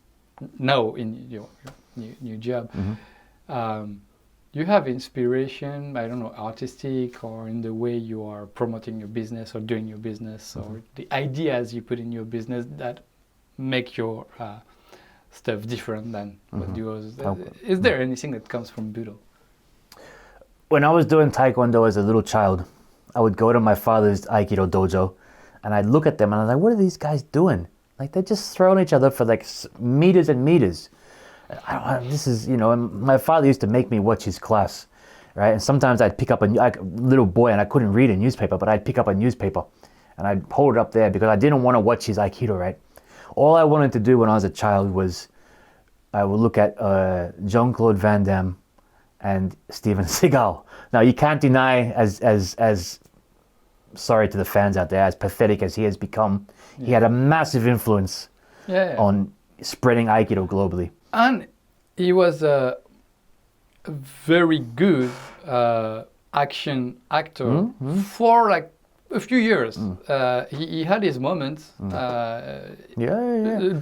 now in your new job. You have inspiration, I don't know, artistic, or in the way you are promoting your business or doing your business, or the ideas you put in your business that make your stuff different than what yours. Is there anything that comes from Budo? When I was doing Taekwondo as a little child, I would go to my father's Aikido dojo, and I'd look at them and I was like, what are these guys doing? Like, they're just throwing each other for like meters and meters. This is, you know, and my father used to make me watch his class, right? And sometimes I'd pick up a little boy, and I couldn't read a newspaper, but I'd pick up a newspaper and I'd hold it up there because I didn't want to watch his Aikido, right? All I wanted to do when I was a child was I would look at Jean-Claude Van Damme and Steven Seagal. Now, you can't deny, as sorry to the fans out there, as pathetic as he has become, he had a massive influence on spreading Aikido globally. And he was a very good action actor for like a few years. He had his moments. The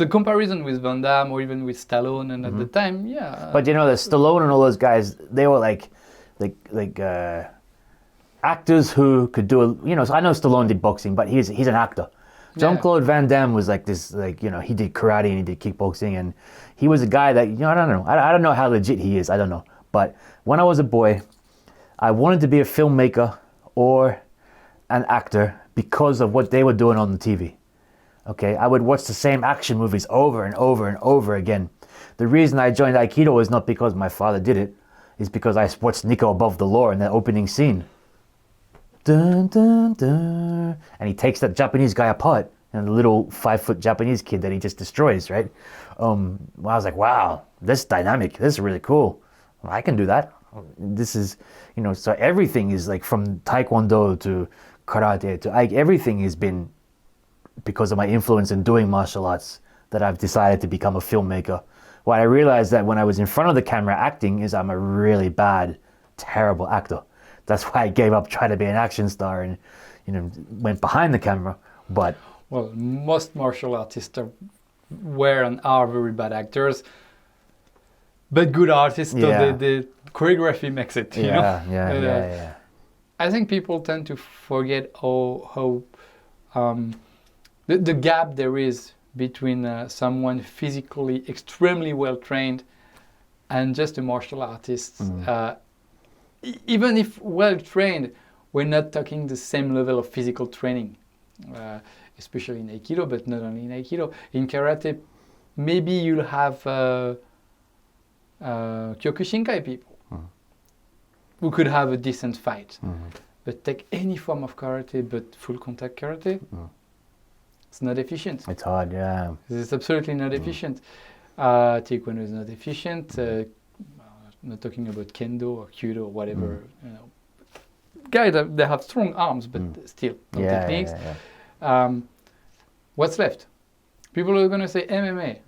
comparison with Van Damme or even with Stallone, and at the time, But you know, the Stallone and all those guys, they were like actors who could do. You know, so I know Stallone did boxing, but he's an actor. Jean-Claude Van Damme was like this, like, you know, he did karate and he did kickboxing, and he was a guy that, you know, I don't know. I don't know how legit he is. I don't know. But when I was a boy, I wanted to be a filmmaker or an actor because of what they were doing on the TV. Okay, I would watch the same action movies over and over and over again. The reason I joined Aikido is not because my father did it, is because I watched Nico Above the Law in that opening scene. Dun, dun, dun. And he takes that Japanese guy apart, and the little 5-foot Japanese kid that he just destroys, right? I was like, wow, this is dynamic. This is really cool. I can do that. This is, you know, so everything is like from Taekwondo to karate to everything has been because of my influence in doing martial arts that I've decided to become a filmmaker. What I realized that when I was in front of the camera acting is I'm a really bad, terrible actor. That's why I gave up trying to be an action star and, you know, went behind the camera. But well, most martial artists were and are very bad actors, but good artists. So the choreography makes it. You know? Yeah. I think people tend to forget how the gap there is between someone physically extremely well trained and just a martial artist. Even if well trained, we're not talking the same level of physical training, especially in Aikido, but not only in Aikido. In Karate, maybe you'll have Kyokushinkai people who could have a decent fight. But take any form of karate, but full contact karate, it's not efficient. It's hard, yeah. It's absolutely not efficient. Taekwondo is not efficient. I'm not talking about kendo or judo or whatever. You know, guys, they have strong arms, but still no techniques. What's left? People are going to say MMA.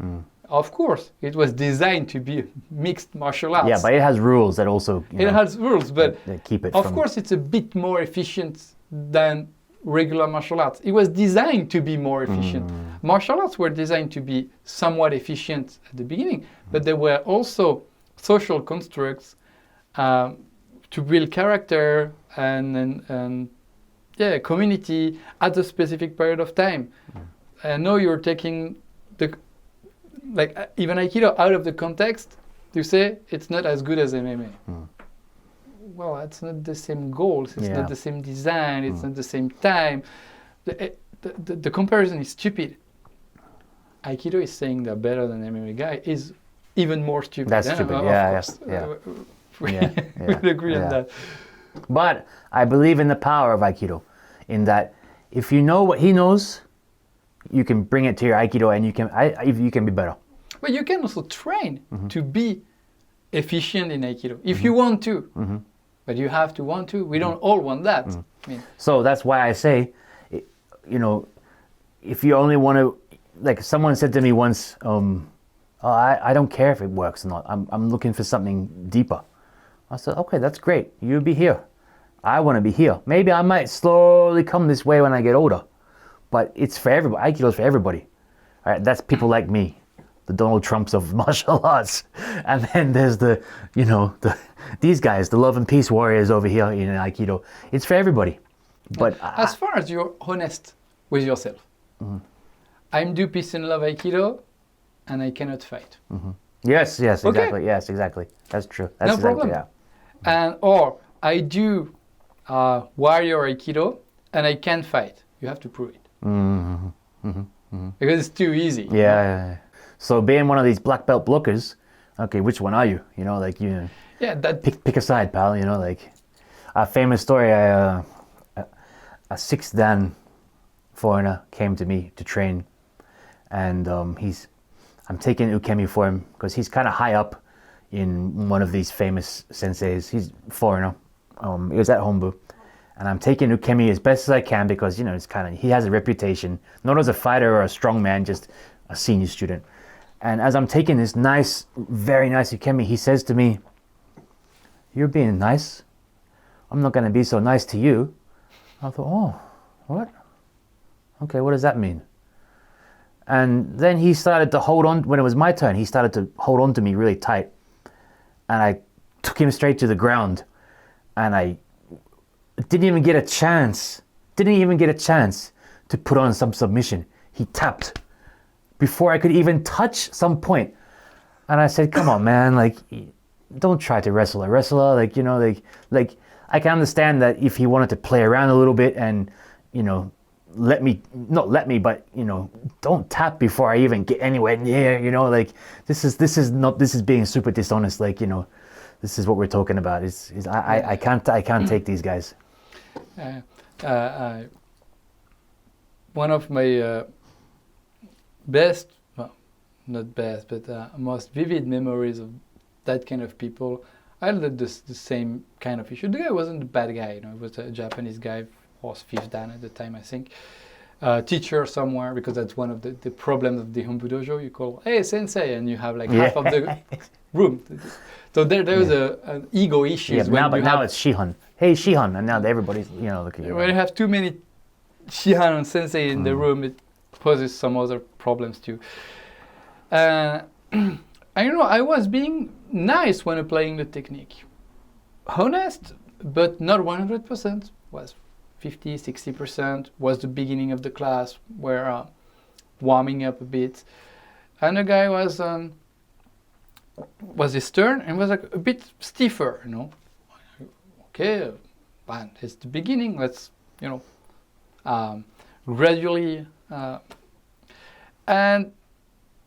Of course, it was designed to be mixed martial arts. Yeah, but it has rules that also. It has rules, but that keep it. Of course, it's a bit more efficient than regular martial arts. It was designed to be more efficient. Martial arts were designed to be somewhat efficient at the beginning, but there were also social constructs to build character and community at a specific period of time. And now you're taking even Aikido out of the context to say it's not as good as MMA. Well, it's not the same goals, it's not the same design, it's not the same time. The comparison is stupid. Aikido is saying they're better than MMA guy is even more stupid. That's stupid, We agree on that. But I believe in the power of Aikido, in that if you know what he knows, you can bring it to your Aikido and you can be better. But you can also train to be efficient in Aikido if you want to. But you have to want to. We don't all want that. I mean, so that's why I say, if you only want to, like someone said to me once, I don't care if it works or not. I'm looking for something deeper. I said, okay, that's great. You be here. I want to be here. Maybe I might slowly come this way when I get older. But it's for everybody. Aikido is for everybody. All right, that's people like me, the Donald Trumps of martial arts. And then there's these guys, the love and peace warriors over here in Aikido. It's for everybody. But as far as you're honest with yourself, I'm do peace and love Aikido, and I cannot fight. Yes, exactly. Yes, exactly. That's true. That's no problem. Yeah. And or I do warrior Aikido, and I can fight. You have to prove it. Because it's too easy. Yeah. So being one of these black belt blockers, okay, which one are you? Pick a side, pal. Like a famous story. A 6th Dan foreigner came to me to train, and I'm taking ukemi for him because he's kind of high up in one of these famous senseis. He's foreigner. He was at Hombu. And I'm taking ukemi as best as I can because, he has a reputation, not as a fighter or a strong man, just a senior student. And as I'm taking this very nice ukemi, he says to me, "You're being nice. I'm not going to be so nice to you." I thought, oh, what? Okay, what does that mean? And then he started to hold on, when it was my turn, he started to hold on to me really tight. And I took him straight to the ground. And I didn't even get a chance to put on some submission. He tapped before I could even touch some point. And I said, come on, man, don't try to wrestle a wrestler. I can understand that if he wanted to play around a little bit and, don't tap before I even get anywhere near, this is being super dishonest. This is what we're talking about. I can't take these guys. One of my best, well, not best, but most vivid memories of that kind of people, I had the same kind of issue. The guy wasn't a bad guy, he was a Japanese guy, was 5th Dan at the time, I think. Teacher somewhere, because that's one of the problems of the Hombu Dojo. You call, hey, sensei, and you have half of the room. So there was an ego issue. Yeah, but now it's Shihan. Hey, Shihan, and now everybody's, looking at you. When you have too many Shihan and sensei in the room, it poses some other problems too. I was being nice when applying the technique. Honest, but not 100%. Was 50, 60%. Was the beginning of the class where warming up a bit, and the guy was his turn and was like a bit stiffer, you know. Okay, fine, it's the beginning. Let's, you know, gradually. And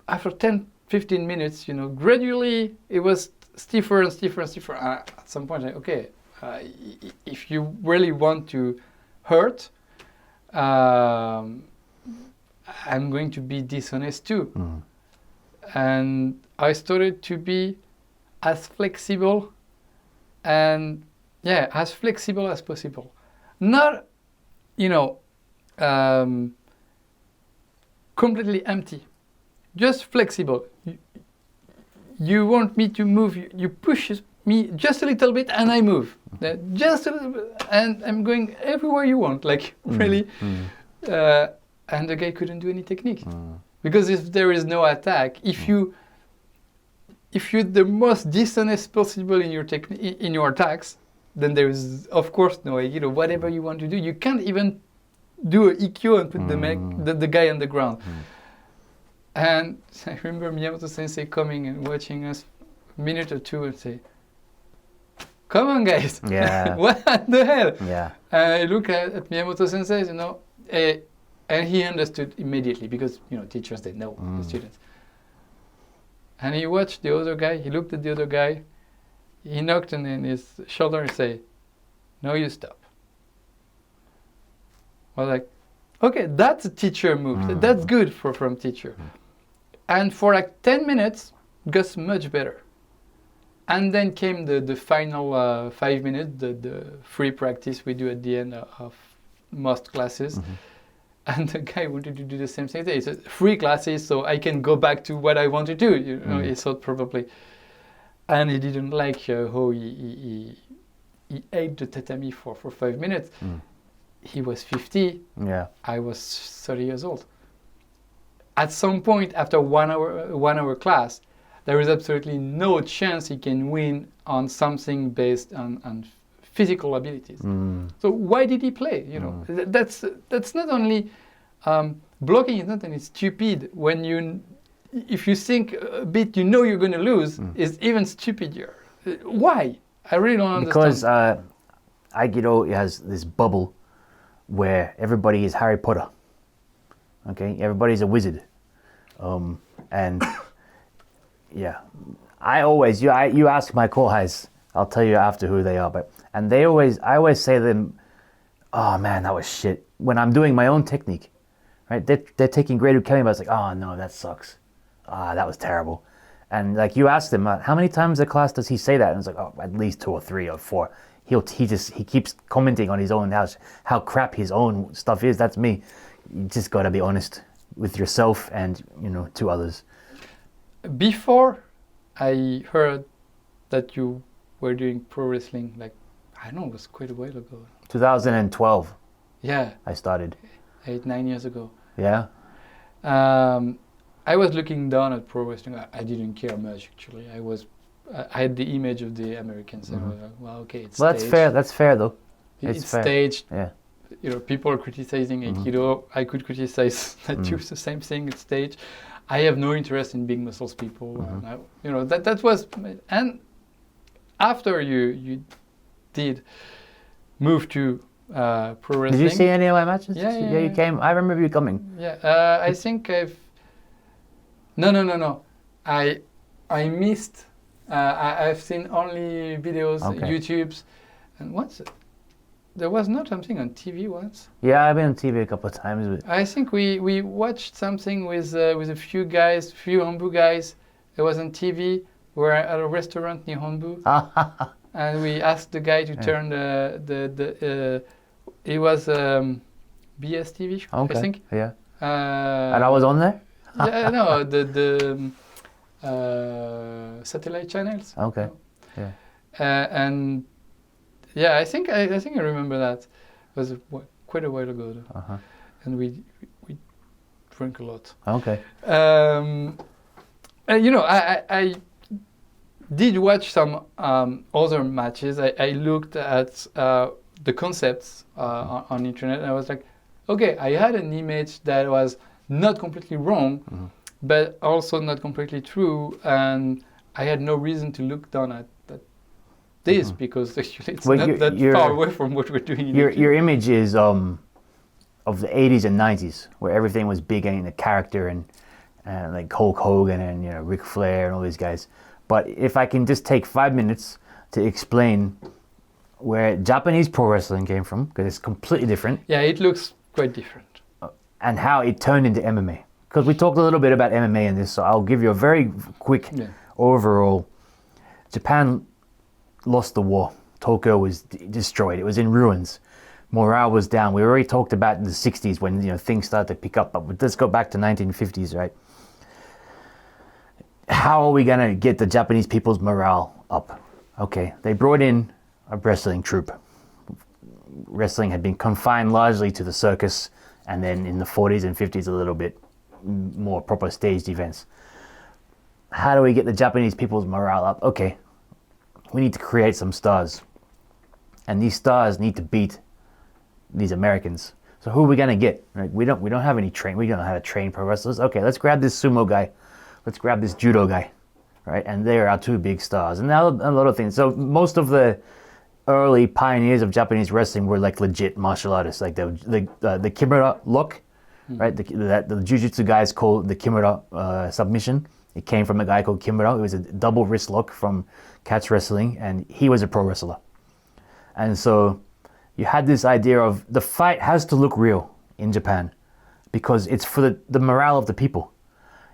after 10-15 minutes, you know, gradually it was stiffer and stiffer and stiffer. At some point, okay, if you really want to hurt, I'm going to be dishonest too. Mm. And I started to be as flexible and as flexible as possible. Not, you know, completely empty, just flexible. You want me to move, you push me just a little bit and I move. Just a little bit, and I'm going everywhere you want, like really. And the guy couldn't do any technique. Because if there is no attack, if you're the most dishonest possible in your attacks, then there is of course no Aikido. Whatever you want to do, you can't even do an EQ and put the guy on the ground. And I remember Miyamoto Sensei coming and watching us a minute or two and say, "Come on, guys! Yeah. What the hell?" Yeah. And I look at Miyamoto Sensei, you know. And he understood immediately because, you know, teachers, they know the students. And he watched the other guy, he looked at the other guy, he knocked on his shoulder and said, "No, you stop." I was like, okay, that's a teacher move. That's good from teacher. And for like 10 minutes, it got much better. And then came the final 5 minutes, the free practice we do at the end of most classes. And the guy wanted to do the same thing. It's free classes, so I can go back to what I want to do. You know, he thought probably, and he didn't like how he ate the tatami for 5 minutes. He was 50. Yeah. I was 30 years old. At some point, after 1 hour class, there is absolutely no chance he can win on something based on physical abilities. So why did he play? You know, that's not only blocking is not only stupid. If you think a bit, you know you're going to lose. It's even stupider. Why? I really don't understand. Because Aikido has this bubble where everybody is Harry Potter. Okay, everybody's a wizard, and yeah, I always you ask my kohais, I'll tell you after who they are, and I always say to them, "Oh man, that was shit." When I'm doing my own technique, right? They're taking great ukemi, but it's like, "Oh no, that sucks. That was terrible." And like you ask them, how many times a class does he say that? And it's like, "Oh, at least 2 or 3 or 4." He keeps commenting on his own how crap his own stuff is. That's me. You just gotta be honest with yourself and, you know, to others. Before I heard that you were doing pro wrestling, like, I don't know, it was quite a while ago. 2012. Yeah. I started. 8-9 years ago. Yeah. I was looking down at pro wrestling. I didn't care much, actually. I had the image of the Americans. And I was like, well, okay, it's well, staged. That's fair though. It's fair. staged. Yeah. You know, people are criticizing Aikido. I could criticize that too. It's the same thing. It's staged. I have no interest in big muscles people. You know, that was. And after you did move to pro wrestling. Did you see any of my matches? Yeah. You came. I remember you coming. Yeah. I think I've. No. I missed. I've seen only videos, YouTubes, and there was not something on TV once. Yeah, I've been on TV a couple of times. But I think we watched something with a few Honbu guys. It was on TV. We were at a restaurant near Honbu, and we asked the guy to turn it was BSTV, I think. Yeah. And I was on there. Yeah, no, the satellite channels. Okay. Yeah. And yeah, I think I remember that. It was quite a while ago, though. And we drank a lot. Okay. You know, I did watch some other matches. I looked at the concepts on internet, and I was like, okay, I had an image that was not completely wrong, but also not completely true. And I had no reason to look down at this because actually it's not that far away from what we're doing in your image is of the 80s and 90s, where everything was big and the character and like Hulk Hogan and Ric Flair and all these guys. But if I can just take 5 minutes to explain where Japanese pro wrestling came from, because it's completely different. Yeah, it looks quite different. And how it turned into MMA. Because we talked a little bit about MMA in this, so I'll give you a very quick overall. Japan lost the war. Tokyo was destroyed. It was in ruins. Morale was down. We already talked about the 60s when things started to pick up, but let's go back to 1950s, right? How are we going to get the Japanese people's morale up? Okay, they brought in a wrestling troupe. Wrestling had been confined largely to the circus, and then in the 40s and 50s a little bit more proper staged events. How do we get the Japanese people's morale up? Okay, we need to create some stars. And these stars need to beat these Americans. So who are we gonna get? Right? We don't have any we don't know how to train pro wrestlers. Okay, let's grab this sumo guy. Let's grab this judo guy. Right? And they're our two big stars. And now a lot of things. So most of the early pioneers of Japanese wrestling were like legit martial artists, like the Kimura lock, right? The Jujutsu guys called the Kimura submission. It came from a guy called Kimura. It was a double wrist lock from catch wrestling, and he was a pro wrestler. And so you had this idea of the fight has to look real in Japan because it's for the morale of the people.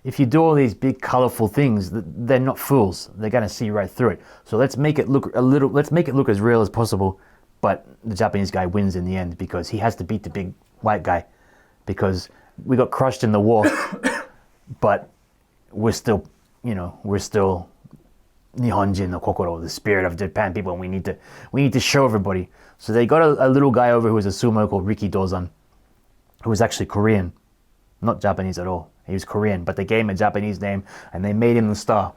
If you do all these big colorful things, they're not fools. They're going to see right through it. So let's make it look as real as possible. But the Japanese guy wins in the end because he has to beat the big white guy because we got crushed in the war. But we're still Nihonjin no Kokoro, the spirit of Japan people, and we need to show everybody. So they got a little guy over who was a sumo called Riki Dozan, who was actually Korean, not Japanese at all. He was Korean, but they gave him a Japanese name and they made him the star.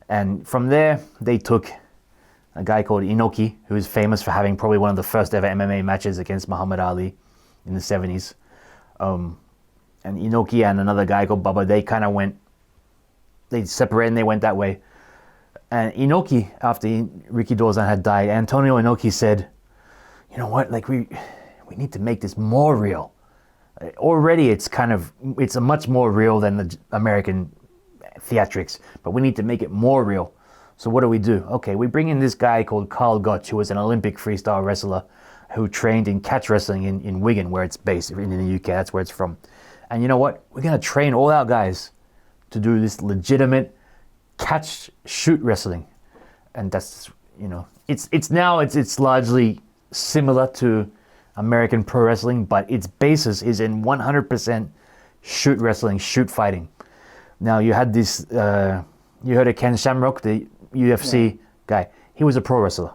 And from there, they took a guy called Inoki, who is famous for having probably one of the first ever MMA matches against Muhammad Ali in the 70s. And Inoki and another guy called Baba, they separated and they went that way. And Inoki, after Riki Dozan had died, Antonio Inoki said, you know what, like we need to make this more real. Already it's a much more real than the American theatrics, but we need to make it more real. So what do? Okay, we bring in this guy called Carl Gotch, who was an Olympic freestyle wrestler who trained in catch wrestling in Wigan, where it's based, in the UK, that's where it's from. And you know what? We're going to train all our guys to do this legitimate catch shoot wrestling. And that's, it's largely similar to American pro wrestling, but its basis is in 100% shoot wrestling, shoot fighting. Now you had this, you heard of Ken Shamrock, the UFC guy. He was a pro wrestler,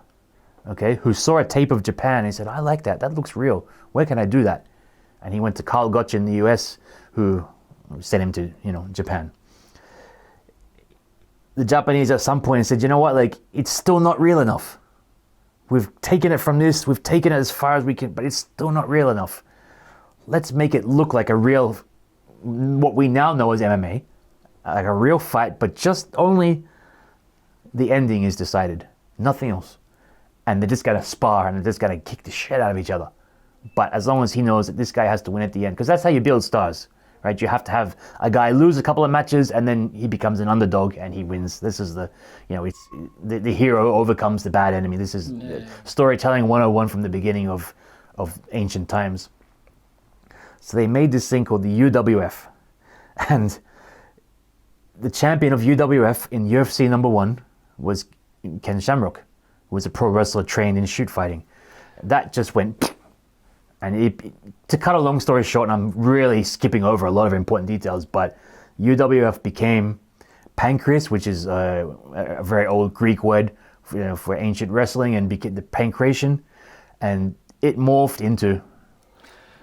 okay, who saw a tape of Japan and he said, I like that. That looks real. Where can I do that? And he went to Carl Gotch in the US, who sent him to, Japan. The Japanese at some point said, you know what, like, it's still not real enough. We've taken it from this, we've taken it as far as we can, but it's still not real enough. Let's make it look like a real, what we now know as MMA, like a real fight, but just only the ending is decided, nothing else. And they just gotta spar and they just gotta kick the shit out of each other. But as long as he knows that this guy has to win at the end, because that's how you build stars, right? You have to have a guy lose a couple of matches and then he becomes an underdog and he wins. This is it's the hero overcomes the bad enemy. This is storytelling 101 from the beginning of ancient times. So they made this thing called the UWF. And the champion of UWF in UFC #1 was Ken Shamrock, who was a pro wrestler trained in shoot fighting. That just went... And to cut a long story short, and I'm really skipping over a lot of important details, but UWF became pancreas, which is a very old Greek word for ancient wrestling, and became the pancration, and it morphed into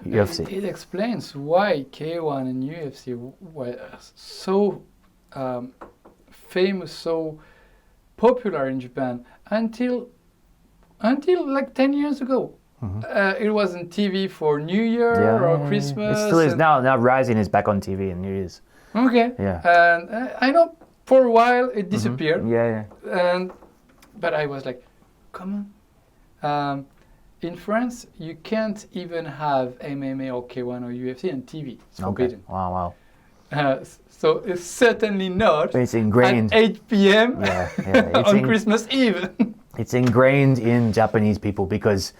UFC. It explains why K1 and UFC were so famous, so popular in Japan until like 10 years ago. it was on TV for New Year or Christmas. It still is now. Now Rising is back on TV in New Year's. Okay. Yeah. And I know for a while it disappeared. Yeah. But I was like, come on. In France, you can't even have MMA or K1 or UFC on TV. It's forbidden. Okay. Wow. So it's certainly not It's ingrained. at 8 p.m. It's on Christmas Eve. It's ingrained in Japanese people because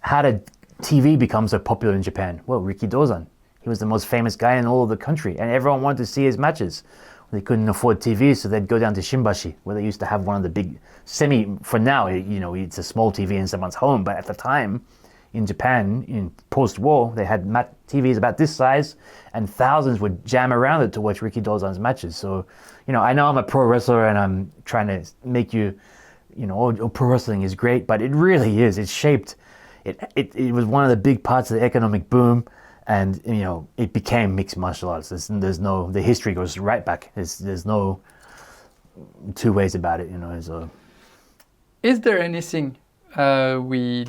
how did TV become so popular in Japan? Well, Riki Dozan. He was the most famous guy in all of the country, and everyone wanted to see his matches. They couldn't afford TV, so they'd go down to Shimbashi, where they used to have one of the big for now, it's a small TV in someone's home, but at the time, in Japan, in post-war, they had TVs about this size, and thousands would jam around it to watch Riki Dozan's matches. So, I know I'm a pro wrestler, and I'm trying to make you, pro wrestling is great, but it really is. It's shaped. It was one of the big parts of the economic boom. And it became mixed martial arts. The history goes right back. There's no two ways about it. Is there anything we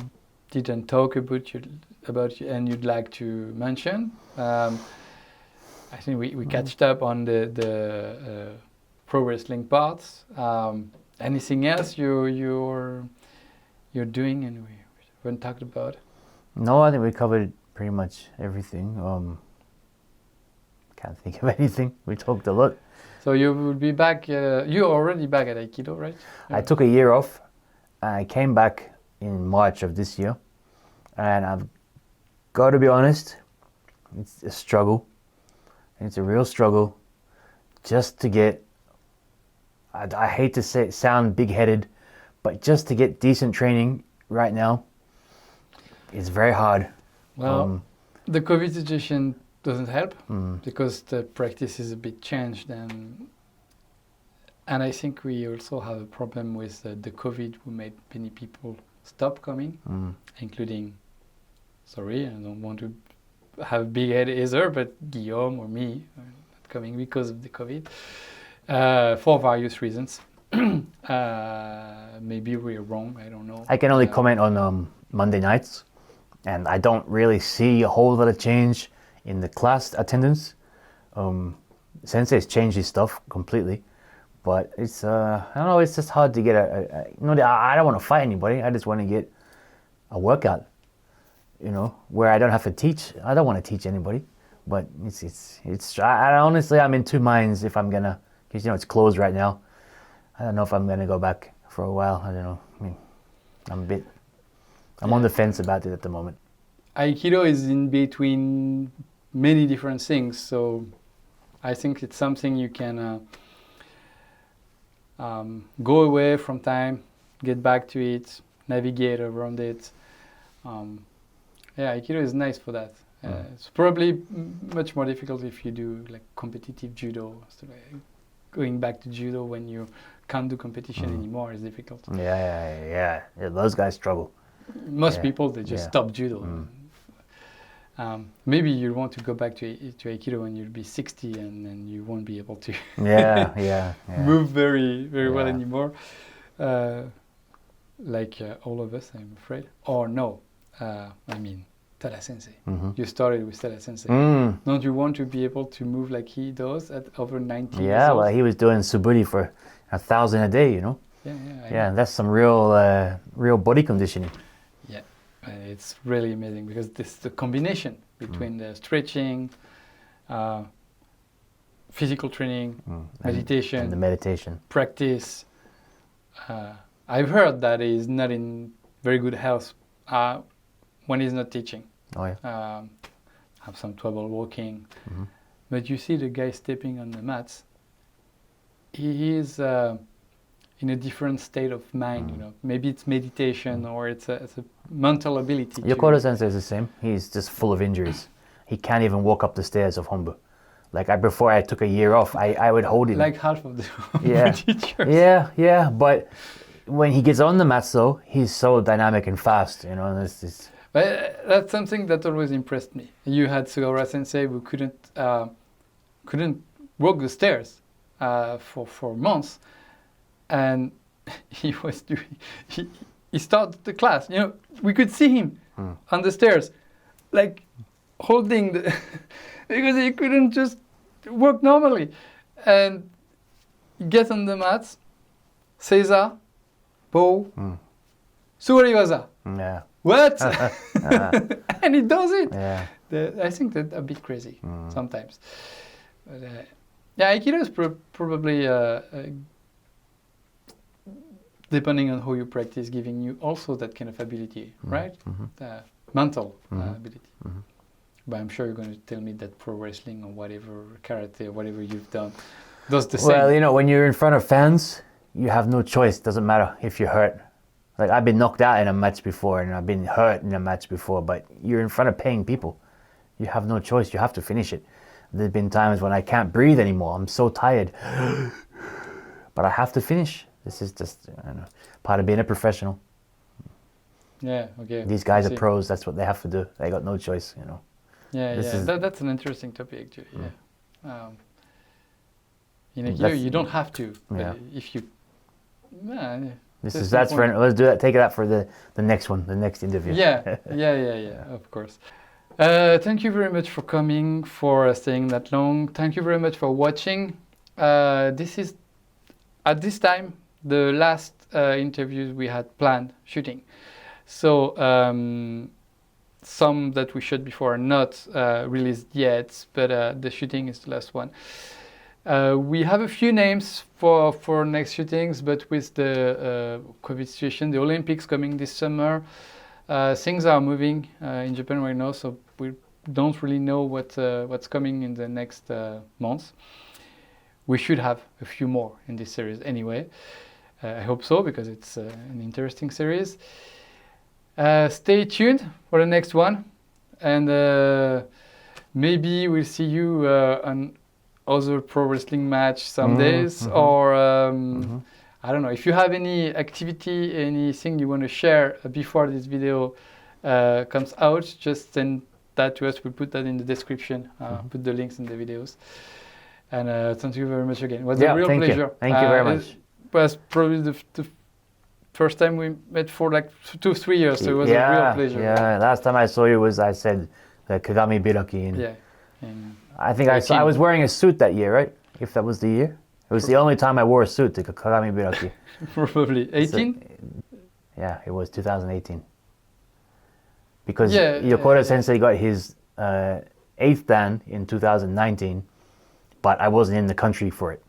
didn't talk about and you'd like to mention? I think we catched up on the pro wrestling parts. Anything else you're doing and we haven't talked about? No, I think we covered pretty much everything. Can't think of anything. We talked a lot. So you will be back. You're already back at Aikido, right? I took a year off. I came back in March of this year, and I've got to be honest. It's a struggle. It's a real struggle, just to get. I hate to sound big-headed, but just to get decent training right now, it's very hard. Well, the COVID situation doesn't help because the practice is a bit changed, and I think we also have a problem with the COVID who made many people stop coming, including, sorry, I don't want to have a big head either, but Guillaume or me are not coming because of the COVID for various reasons. Maybe we're wrong, I don't know. I can only comment on Monday nights. And I don't really see a whole lot of change in the class attendance. Sensei's changed his stuff completely, but it's I don't know. It's just hard to get I don't want to fight anybody. I just want to get a workout, where I don't have to teach. I don't want to teach anybody, but it's. Honestly, I'm in two minds if I'm gonna, because it's closed right now. I don't know if I'm gonna go back for a while. I don't know. I'm on the fence about it at the moment. Aikido is in between many different things, so I think it's something you can go away from time, get back to it, navigate around it. Aikido is nice for that. It's probably much more difficult if you do like competitive judo. So going back to judo when you can't do competition anymore is difficult. Yeah. Those guys struggle. Most people, they just stop judo. Maybe you want to go back to Aikido when you'll be 60 and then you won't be able to move very well anymore. Like all of us, I'm afraid. Or no, Tada Sensei. You started with Tada Sensei. Don't you want to be able to move like he does at over 90 years old? Yeah, well, he was doing suburi for 1,000 a day, Yeah, that's some real body conditioning. Yeah, it's really amazing because this the combination between the stretching, physical training, meditation, and the meditation practice. I've heard that he's not in very good health when he's not teaching. Oh yeah. Have some trouble walking, but you see the guy stepping on the mats. He is in a different state of mind. Maybe it's meditation or it's a mental ability. Yokoro Sensei is the same. He's just full of injuries. He can't even walk up the stairs of Hombu. Like before I took a year off, I would hold him. Like half of the teachers. Yeah. But when he gets on the mats, though, he's so dynamic and fast. But that's something that always impressed me. You had Sugawara Sensei who couldn't walk the stairs for months, and he he started the class. You know, we could see him on the stairs, like holding the because he couldn't just work normally, and he gets on the mats, Seiza, Bo, Sugariwaza. Yeah. What? And he does it. Yeah. I think that's a bit crazy sometimes. But, yeah, Aikido is probably, depending on how you practice, giving you also that kind of ability, right? Mental ability. But I'm sure you're going to tell me that pro wrestling or whatever, karate or whatever you've done does the same. Well, you know, when you're in front of fans, you have no choice. Doesn't matter if you're hurt. Like, I've been knocked out in a match before, and I've been hurt in a match before, but you're in front of paying people. You have no choice. You have to finish it. There's been times when I can't breathe anymore. I'm so tired. But I have to finish. This is just, I don't know, part of being a professional. Yeah, okay. These guys are pros. That's what they have to do. They got no choice, you know. Yeah, that's an interesting topic, actually. Yeah. In Aikido, you don't have to. But if you... Let's do that. Take it up for the next one, the next interview. Yeah, of course. Thank you very much for coming, for staying that long. Thank you very much for watching. This is, at this time, the last interviews we had planned shooting. So some that we shot before are not released yet, but the shooting is the last one. We have a few names for next shootings, but with the COVID situation, the Olympics coming this summer, things are moving in Japan right now, so we don't really know what's coming in the next months. We should have a few more in this series anyway. I hope so, because it's an interesting series. Stay tuned for the next one, and maybe we'll see you on other pro wrestling match some days, or I don't know, if you have any activity, anything you want to share before this video comes out, just send that to us. We'll put that in the description, put the links in the videos. And thank you very much again. It was a real pleasure. Thank you very much. It was probably the first time we met for like 2-3 years, so it was a real pleasure. Yeah, last time I saw you I said the Kagami Biraki. I think I was wearing a suit that year, right? If that was the year. It was the only time I wore a suit, the Kagami Biraki. Probably. 18? Yeah, it was 2018. Because Yokota Sensei got his 8th dan in 2019, but I wasn't in the country for it.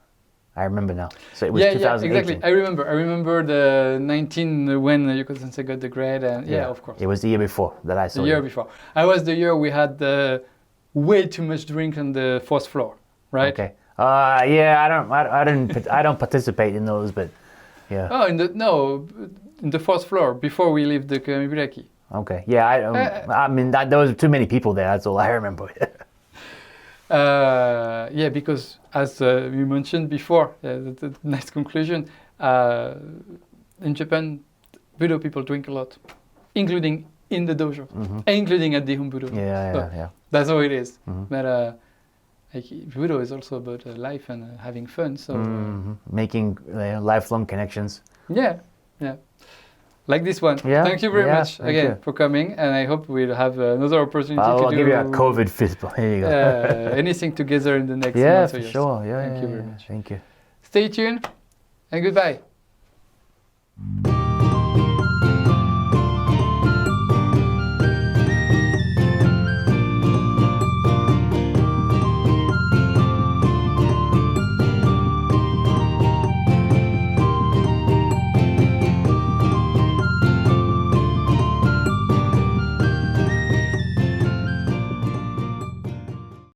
I remember now. So it was 2018. Yeah, exactly. I remember the 19 when Yokota Sensei got the grade, and of course. It was the year before that I saw The year before. I was the year we had way too much drink on the 4th floor, right? Okay. I don't participate in those, but yeah. Oh, in the 4th floor before we leave the Kamibiraki. Okay. Yeah, I mean there was too many people there. That's all I remember. Yeah, because as we mentioned before, the nice conclusion. In Japan, Budo people drink a lot, including in the dojo, including at the home Budo. Yeah. That's how it is. But Budo is also about life and having fun. So making lifelong connections. Yeah. Like this one. Yeah. Thank you very much again for coming, and I hope we'll have another opportunity to do. I'll give you a COVID fist bump. Here you go. Anything together in the next months or years. Sure. Yeah, Thank you very much. Thank you. Stay tuned, and goodbye.